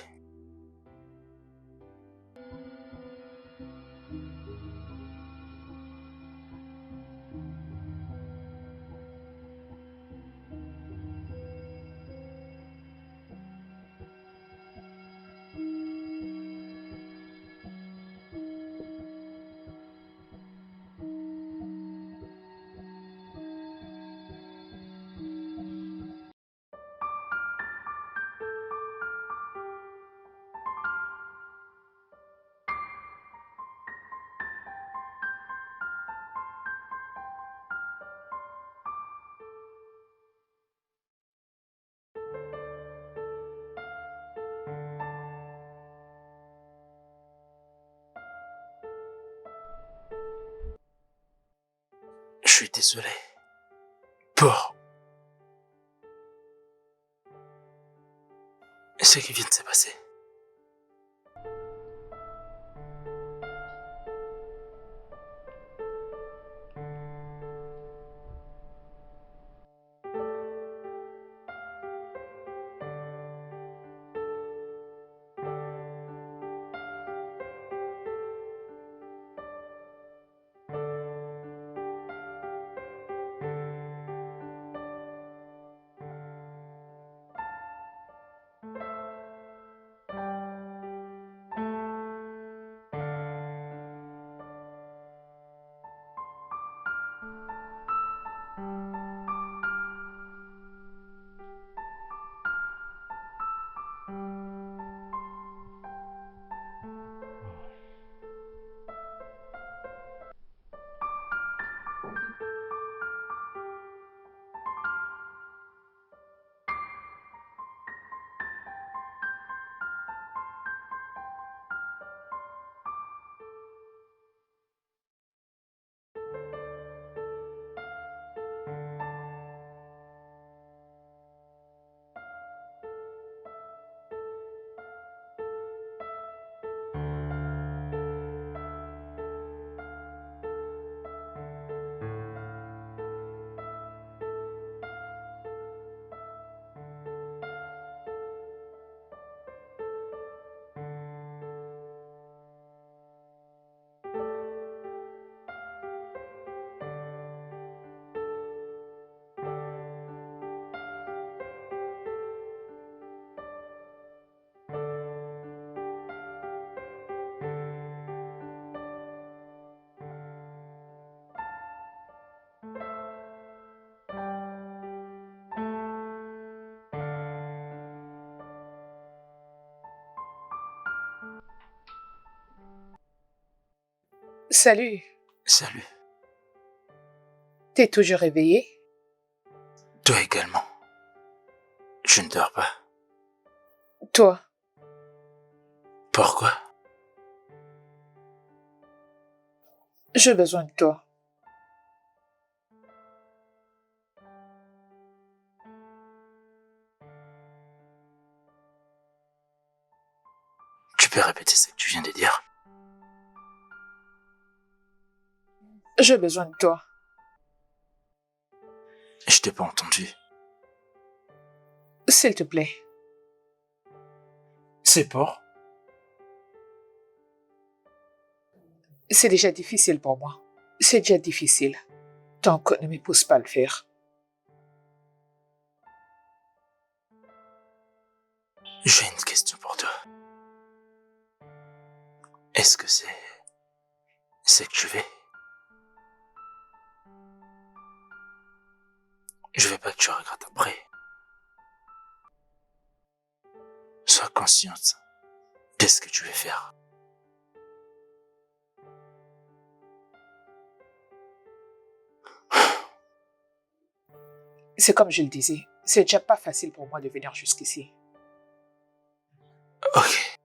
Je suis désolé pour ce qui vient de se passer. Salut. Salut. T'es toujours réveillé? Toi également. Je ne dors pas. Toi? Pourquoi? J'ai besoin de toi. Tu peux répéter ce que tu viens de dire? J'ai besoin de toi. Je t'ai pas entendu. S'il te plaît. C'est pour? C'est déjà difficile pour moi. C'est déjà difficile. Donc, ne me pousse pas à le faire. J'ai une question pour toi. Est-ce que c'est que tu veux? Je veux pas que tu regrettes après. Sois consciente de ce que tu veux faire. C'est comme je le disais, c'est déjà pas facile pour moi de venir jusqu'ici. Ok.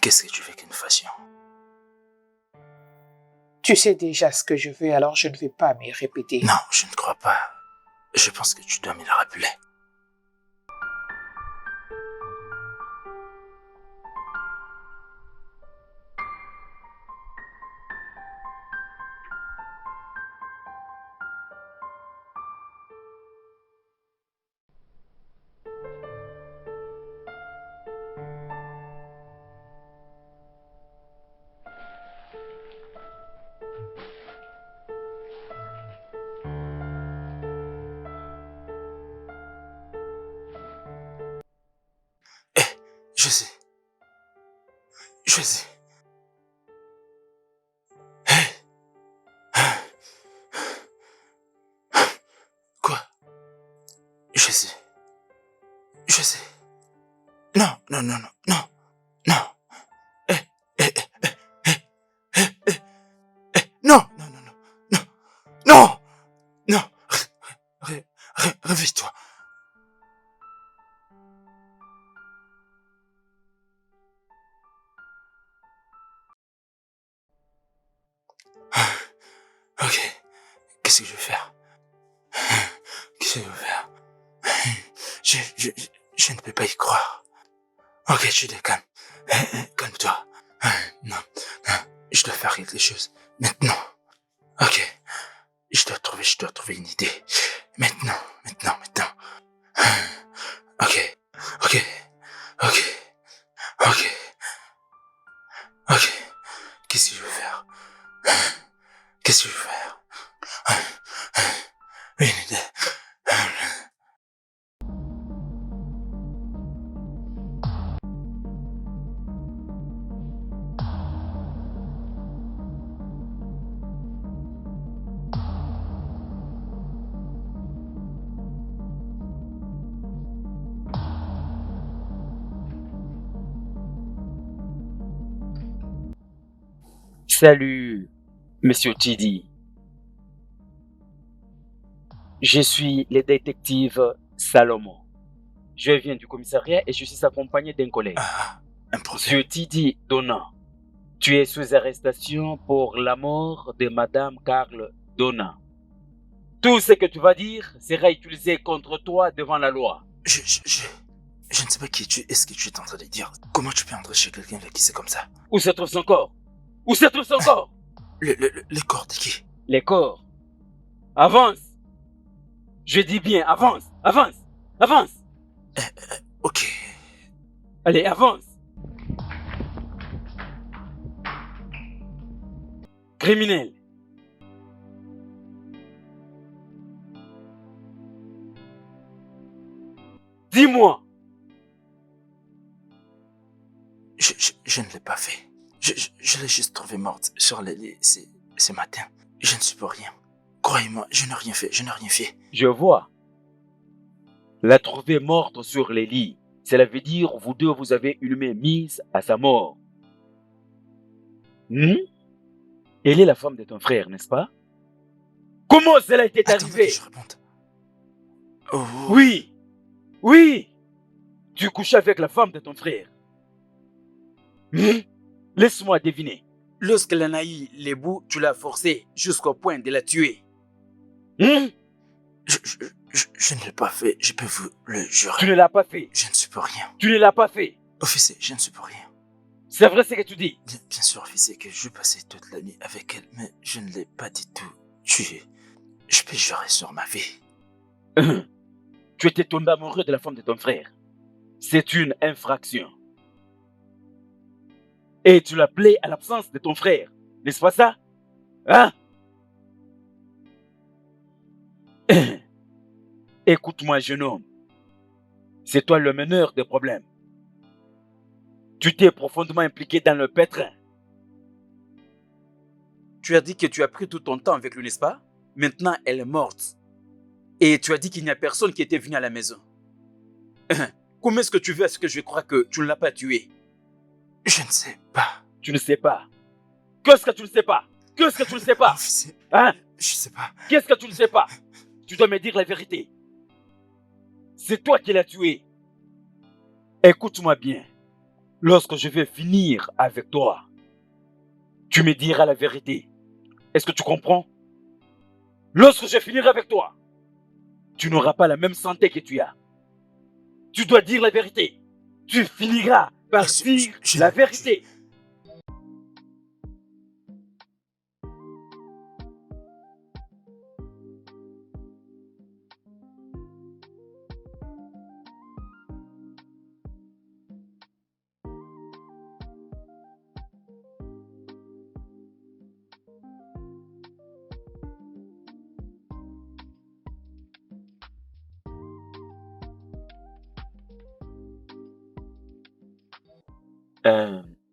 Qu'est-ce que tu veux que nous fassions? Tu sais déjà ce que je veux, alors je ne vais pas me répéter. Non, je ne crois pas. Je pense que tu dois me le rappeler. Je sais. Je sais. Quoi? Je sais. Je sais. Non, non, non, non, non, non. Non, non, non, non, non, non, non. Réveille-toi. Ok. Qu'est-ce que je vais faire? Qu'est-ce que je vais faire? Je, je, je ne peux pas y croire. Ok, tu te calmes. Calme-toi. Non, non, je dois faire quelque chose. Maintenant. Ok. Je dois trouver une idée. Maintenant, maintenant, maintenant. Ok, ok, ok, ok, ok. Qu'est-ce que je veux faire? Qu'est-ce que je veux faire? Une idée. Salut, Monsieur Tidi. Je suis le détective Salomon. Je viens du commissariat et je suis accompagné d'un collègue. Un problème. Monsieur Tidi Donna, tu es sous arrestation pour la mort de Madame Carl Donna. Tout ce que tu vas dire sera utilisé contre toi devant la loi. Je ne sais pas qui tu es. Est-ce que tu es en train de dire? Comment tu peux entrer chez quelqu'un avec qui c'est comme ça? Où se trouve son corps? Où se trouve son corps? Le corps de qui? Les corps. Avance. Je dis bien, avance, avance, avance. Ok. Allez, avance. Criminel. Dis-moi. Je ne l'ai pas fait. Je l'ai juste trouvée morte sur le lit ce matin. Je ne suis pour rien. Croyez-moi, je n'ai rien fait, je n'ai rien fait. Je vois. La trouver morte sur les lits. Cela veut dire vous deux, vous avez une main mise à sa mort. Elle est la femme de ton frère, n'est-ce pas? Comment cela était Attendez arrivé? que je réponde. Oh. Oui, oui. Tu couches avec la femme de ton frère. Laisse-moi deviner. Lorsqu'elle en a eu les bouts, tu l'as forcée jusqu'au point de la tuer. Je ne l'ai pas fait, je peux vous le jurer. Tu ne l'as pas fait. Je ne suis pour rien. Tu ne l'as pas fait. Officier, je ne suis pour rien. C'est vrai ce que tu dis. Bien sûr, officier, que je passais toute la nuit avec elle, mais je ne l'ai pas du tout tuée. Je peux jurer sur ma vie. Tu étais tombé amoureux de la femme de ton frère. C'est une infraction. Et tu l'appelais à l'absence de ton frère. N'est-ce pas ça? Hein? Écoute-moi, jeune homme. C'est toi le meneur des problèmes. Tu t'es profondément impliqué dans le pétrin. Tu as dit que tu as pris tout ton temps avec lui, n'est-ce pas? Maintenant, elle est morte. Et tu as dit qu'il n'y a personne qui était venu à la maison. Comment est-ce que tu veux à ce que je croie que tu ne l'as pas tué? Je ne sais pas. Tu ne sais pas. Qu'est-ce que tu ne sais pas? Qu'est-ce que tu ne sais pas? Officier, Hein? je sais pas. Qu'est-ce que tu ne sais pas? Tu dois me dire la vérité. C'est toi qui l'as tué. Écoute-moi bien. Lorsque je vais finir avec toi, tu me diras la vérité. Est-ce que tu comprends? Lorsque je finirai avec toi, tu n'auras pas la même santé que tu as. Tu dois dire la vérité. Tu finiras par dire la vérité.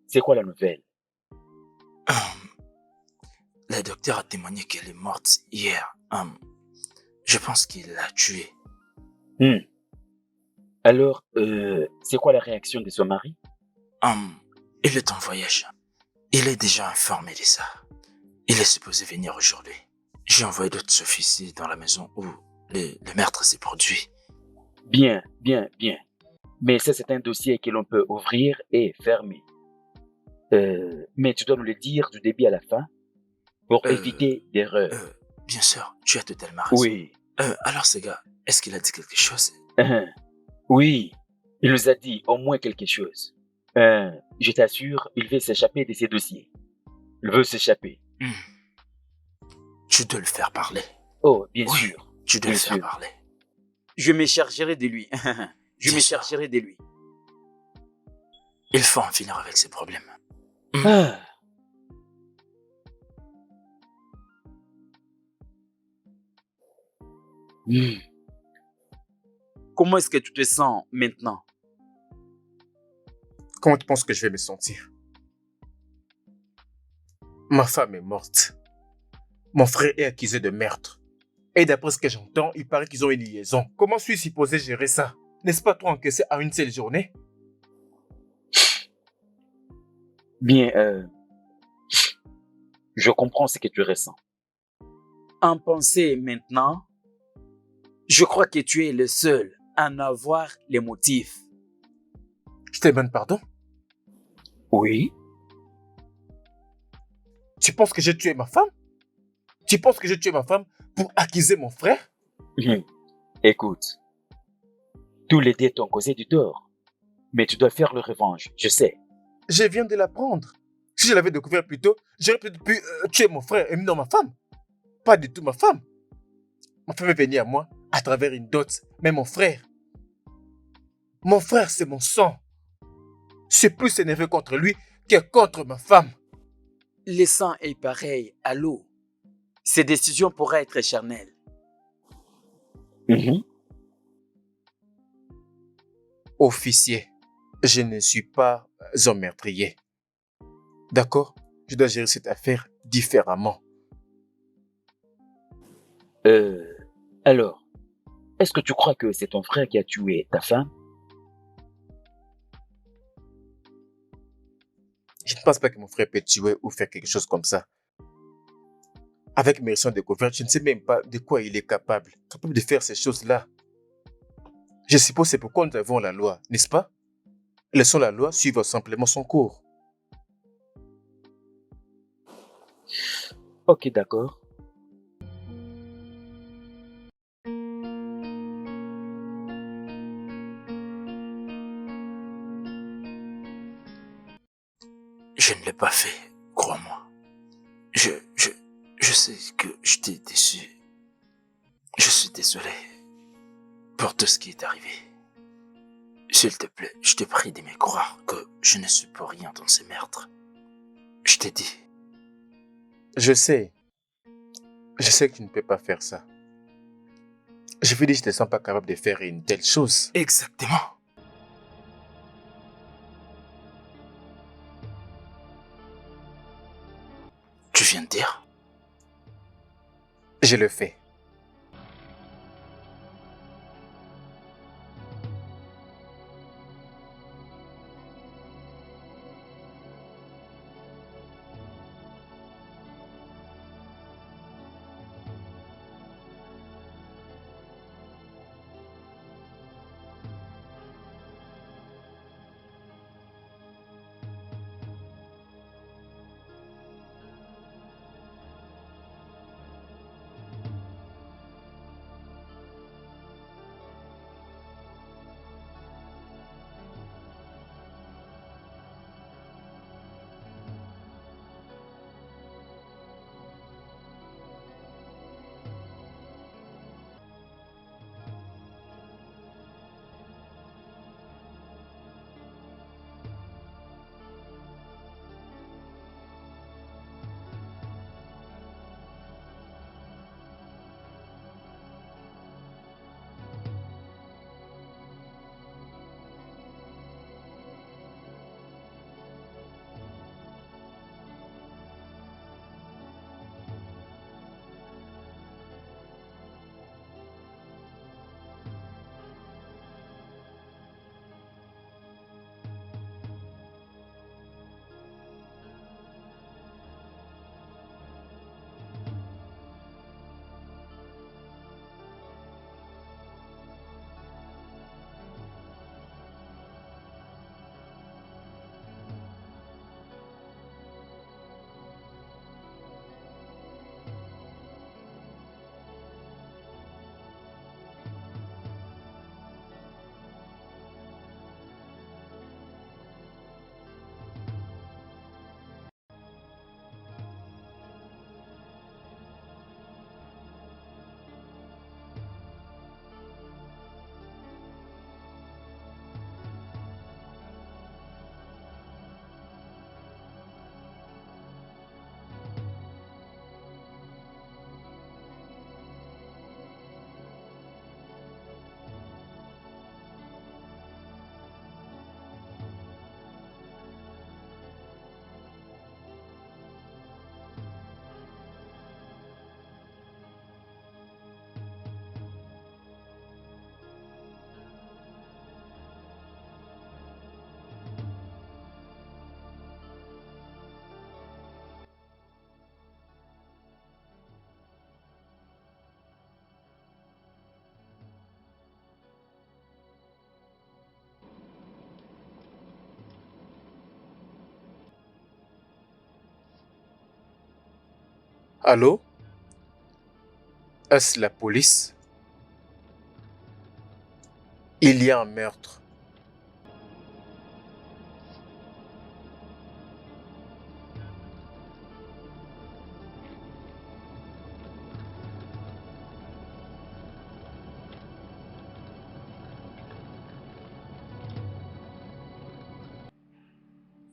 C'est quoi la nouvelle? Le docteur a témoigné qu'elle est morte hier. Je pense qu'il l'a tuée. Alors, c'est quoi la réaction de son mari? Il est en voyage. Il est déjà informé de ça. Il est supposé venir aujourd'hui. J'ai envoyé d'autres officiers dans la maison où le meurtre s'est produit. Bien, bien, bien. Mais ça, c'est un dossier que l'on peut ouvrir et fermer. Mais tu dois nous le dire du début à la fin pour éviter d'erreurs. Bien sûr, tu as totalement raison. Oui. Alors, ce gars, est-ce qu'il a dit quelque chose? Oui, il nous a dit au moins quelque chose. Je t'assure, il veut s'échapper de ces dossiers. Il veut s'échapper. Tu dois le faire parler. Oh, bien Oui, sûr. Tu dois Bien le faire sûr. parler. Je me chargerai de lui. Je Bien me sûr. chargerai de lui. Il faut en finir avec ses problèmes. Ah. Comment est-ce que tu te sens maintenant? Comment tu penses que je vais me sentir? Ma femme est morte. Mon frère est accusé de meurtre. Et d'après ce que j'entends, il paraît qu'ils ont une liaison. Comment suis-je supposé gérer ça? N'est-ce pas trop encaissé à une seule journée? Bien, je comprends ce que tu ressens. En penser maintenant, je crois que tu es le seul à en avoir les motifs. Je te demande pardon? Oui. Tu penses que j'ai tué ma femme? Tu penses que j'ai tué ma femme pour accuser mon frère? Écoute, tous les deux t'ont causé du tort, mais tu dois faire le revanche, je sais. Je viens de l'apprendre. Si je l'avais découvert plus tôt, j'aurais peut-être pu tuer mon frère et non ma femme. Pas du tout ma femme. Ma femme est venue à moi à travers une dot, mais mon frère, c'est mon sang. Je suis plus énervé contre lui que contre ma femme. Le sang est pareil à l'eau. Ces décisions pourraient être charnelles. Officier, je ne suis pas un meurtrier. D'accord? Je dois gérer cette affaire différemment. Alors, est-ce que tu crois que c'est ton frère qui a tué ta femme? Je ne pense pas que mon frère peut tuer ou faire quelque chose comme ça. Avec mes récentes découvertes, je ne sais même pas de quoi il est capable. Capable de faire ces choses-là. Je suppose que c'est pourquoi nous avons la loi, n'est-ce pas? Laissons la loi suivre simplement son cours. Ok, d'accord. Je ne l'ai pas fait, crois-moi. Je sais que je t'ai déçu. Je suis désolé pour tout ce qui est arrivé. S'il te plaît, je te prie de me croire que je ne suis pour rien dans ces meurtres. Je t'ai dit. Je sais. Je sais que tu ne peux pas faire ça. Je veux dire, je ne te sens pas capable de faire une telle chose. Exactement. Tu viens de dire? Je le fais. Allô? Est-ce la police? Il y a un meurtre.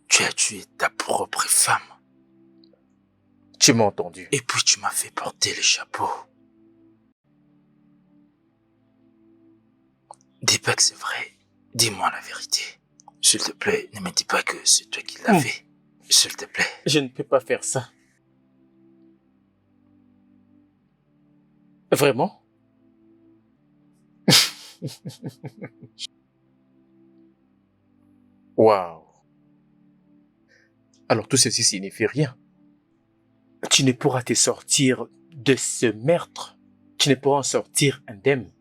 Tu as tué ta propre femme. Tu m'as entendu. Et puis tu m'as fait porter le chapeau. Dis pas que c'est vrai. Dis-moi la vérité. S'il te plaît, ne me dis pas que c'est toi qui l'as fait. S'il te plaît. Je ne peux pas faire ça. Vraiment? Waouh. Alors tout ceci signifie rien. Tu ne pourras te sortir de ce meurtre. Tu ne pourras en sortir indemne.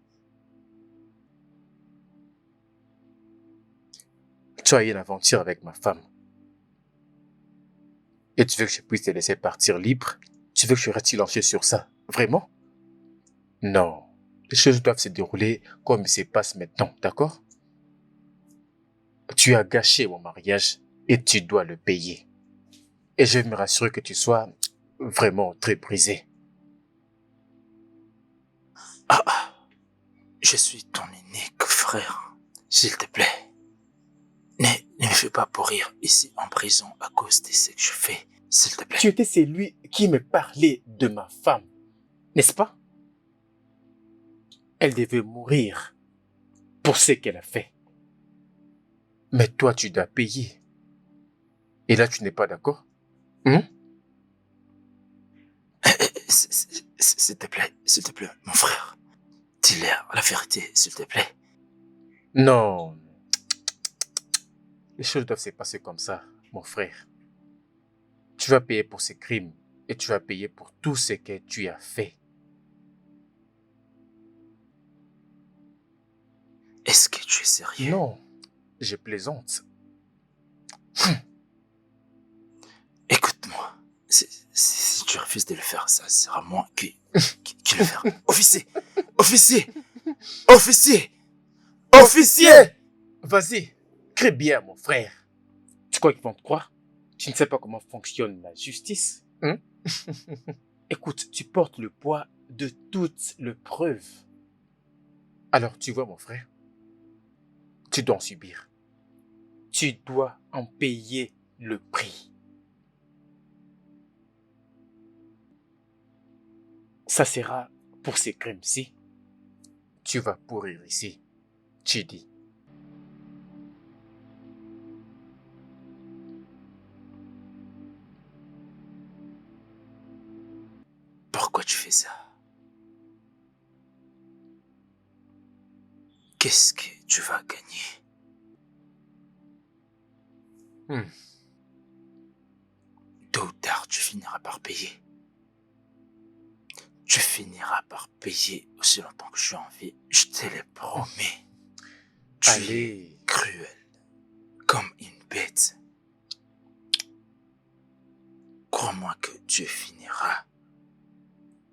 Tu as eu une aventure avec ma femme. Et tu veux que je puisse te laisser partir libre? Tu veux que je reste silencieux sur ça? Vraiment? Non. Les choses doivent se dérouler comme il se passe maintenant, d'accord? Tu as gâché mon mariage et tu dois le payer. Et je vais me rassurer que tu sois vraiment très brisé. Ah, je suis ton unique frère. S'il te plaît, fais pas pourrir ici en prison à cause de ce que je fais, s'il te plaît. Tu étais celui qui me parlait de ma femme, n'est-ce pas? Elle devait mourir pour ce qu'elle a fait. Mais toi, tu dois payer. Et là, tu n'es pas d'accord? S'il te plaît, mon frère. Dis-leur la vérité, s'il te plaît. Non. Les choses doivent se passer comme ça, mon frère. Tu vas payer pour ces crimes et tu vas payer pour tout ce que tu as fait. Est-ce que tu es sérieux? Non, je plaisante. Écoute-moi. Si tu refuses de le faire, ça sera moi qui le fera. Officier! Vas-y, crie bien, mon frère. Tu crois qu'ils vont te croire? Tu ne sais pas comment fonctionne la justice, hein? Écoute, tu portes le poids de toutes les preuves. Alors, tu vois, mon frère, tu dois en subir. Tu dois en payer le prix. Ça sera pour ces crimes-ci. Tu vas pourrir ici, Chidi. Pourquoi tu fais ça? Qu'est-ce que tu vas gagner? Tôt ou tard, tu finiras par payer. Tu finiras par payer aussi longtemps que je suis en vie. Je te le promets. Tu es cruel, comme une bête. Crois-moi que Dieu finira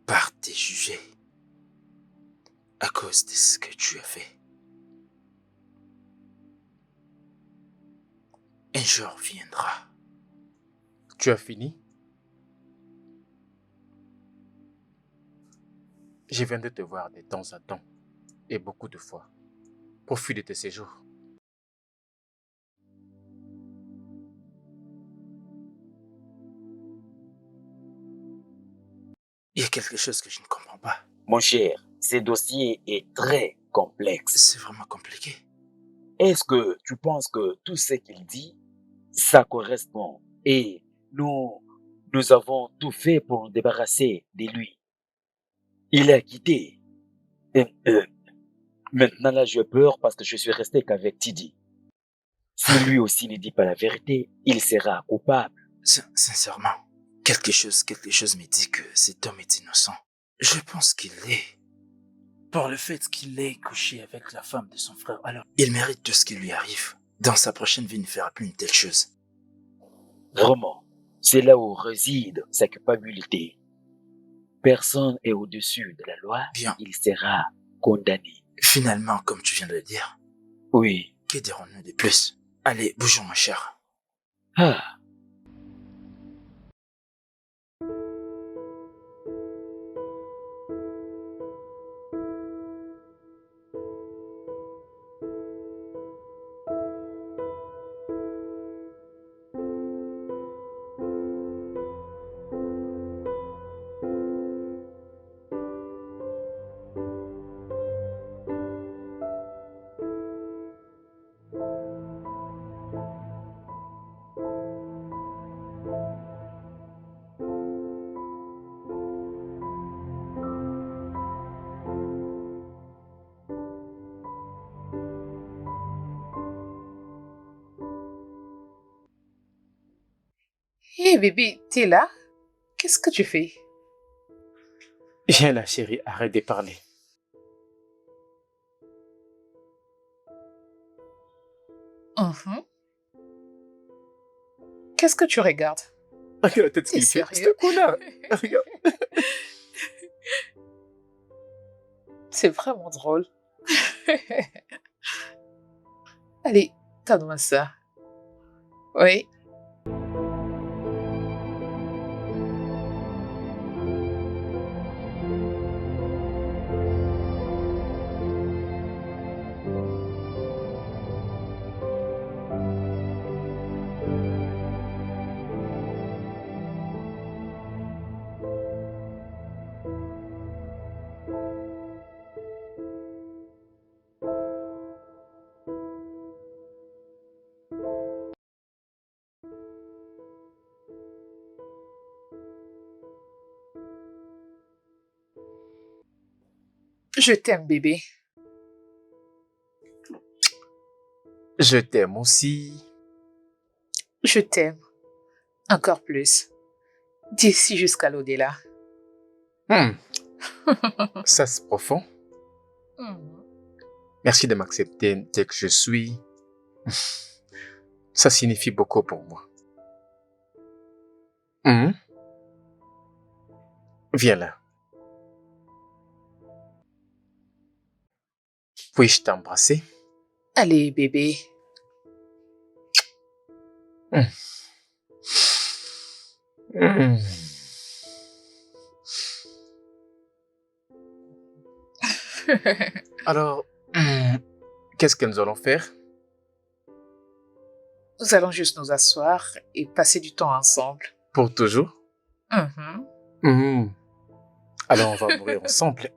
par te juger à cause de ce que tu as fait. Un jour viendra. Tu as fini? Je viens de te voir de temps en temps et beaucoup de fois. Profite de tes séjours. Il y a quelque chose que je ne comprends pas. Mon cher, ce dossier est très complexe. C'est vraiment compliqué. Est-ce que tu penses que tout ce qu'il dit, ça correspond et nous avons tout fait pour nous débarrasser de lui? Il a quitté. Maintenant là, j'ai peur parce que je suis resté qu'avec Tidi. Si lui aussi ne dit pas la vérité, il sera coupable. Sincèrement, quelque chose me dit que cet homme est innocent. Je pense qu'il l'est. Par le fait qu'il ait couché avec la femme de son frère, alors il mérite tout ce qui lui arrive. Dans sa prochaine vie, il ne fera plus une telle chose. Vraiment, c'est là où réside sa culpabilité. Personne est au-dessus de la loi. Bien. Il sera condamné. Finalement, comme tu viens de le dire, Oui. que dirons-nous de plus? Allez, bougeons, ma chère. Ah. Hé bébé, t'es là? Qu'est-ce que tu fais? Viens là, chérie, arrête de parler. Qu'est-ce que tu regardes? Regarde la tête T'es qu'il fait. sérieux? C'est là. Regarde. C'est vraiment drôle. Allez, donne-moi ça. Oui. Je t'aime, bébé. Je t'aime aussi. Je t'aime. Encore plus. D'ici jusqu'à l'au-delà. Hmm, ça c'est profond. Hmm. Merci de m'accepter tel que je suis. Ça signifie beaucoup pour moi. Hmm, viens là. Puis-je t'embrasser? Allez, bébé. Hmm. Hmm. Alors, qu'est-ce que nous allons faire? Nous allons juste nous asseoir et passer du temps ensemble. Pour toujours? Mhm. Hmm. Alors on va mourir ensemble.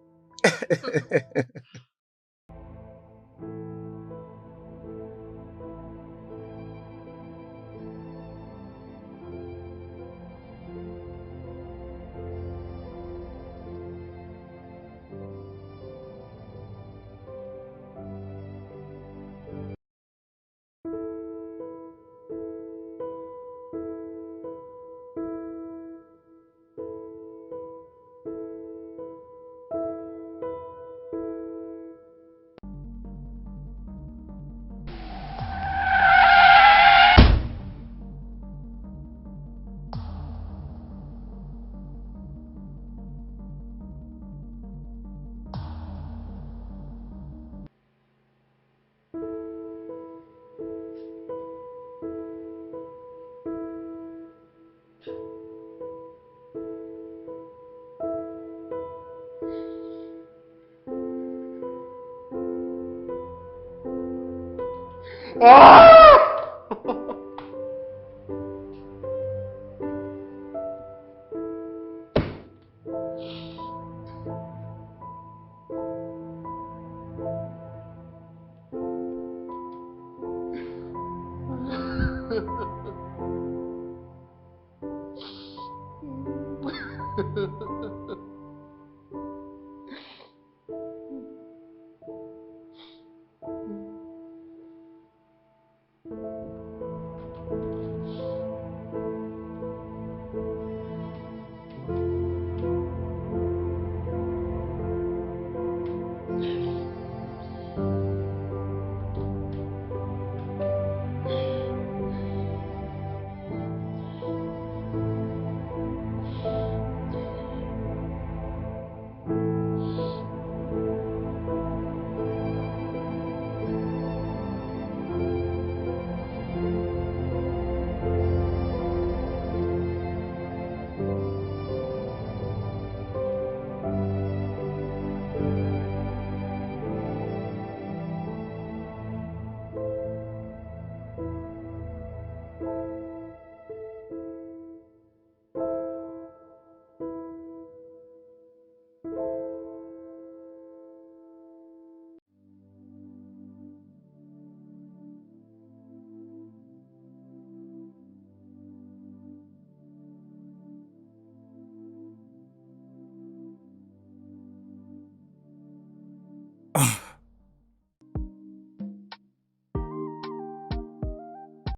Ah!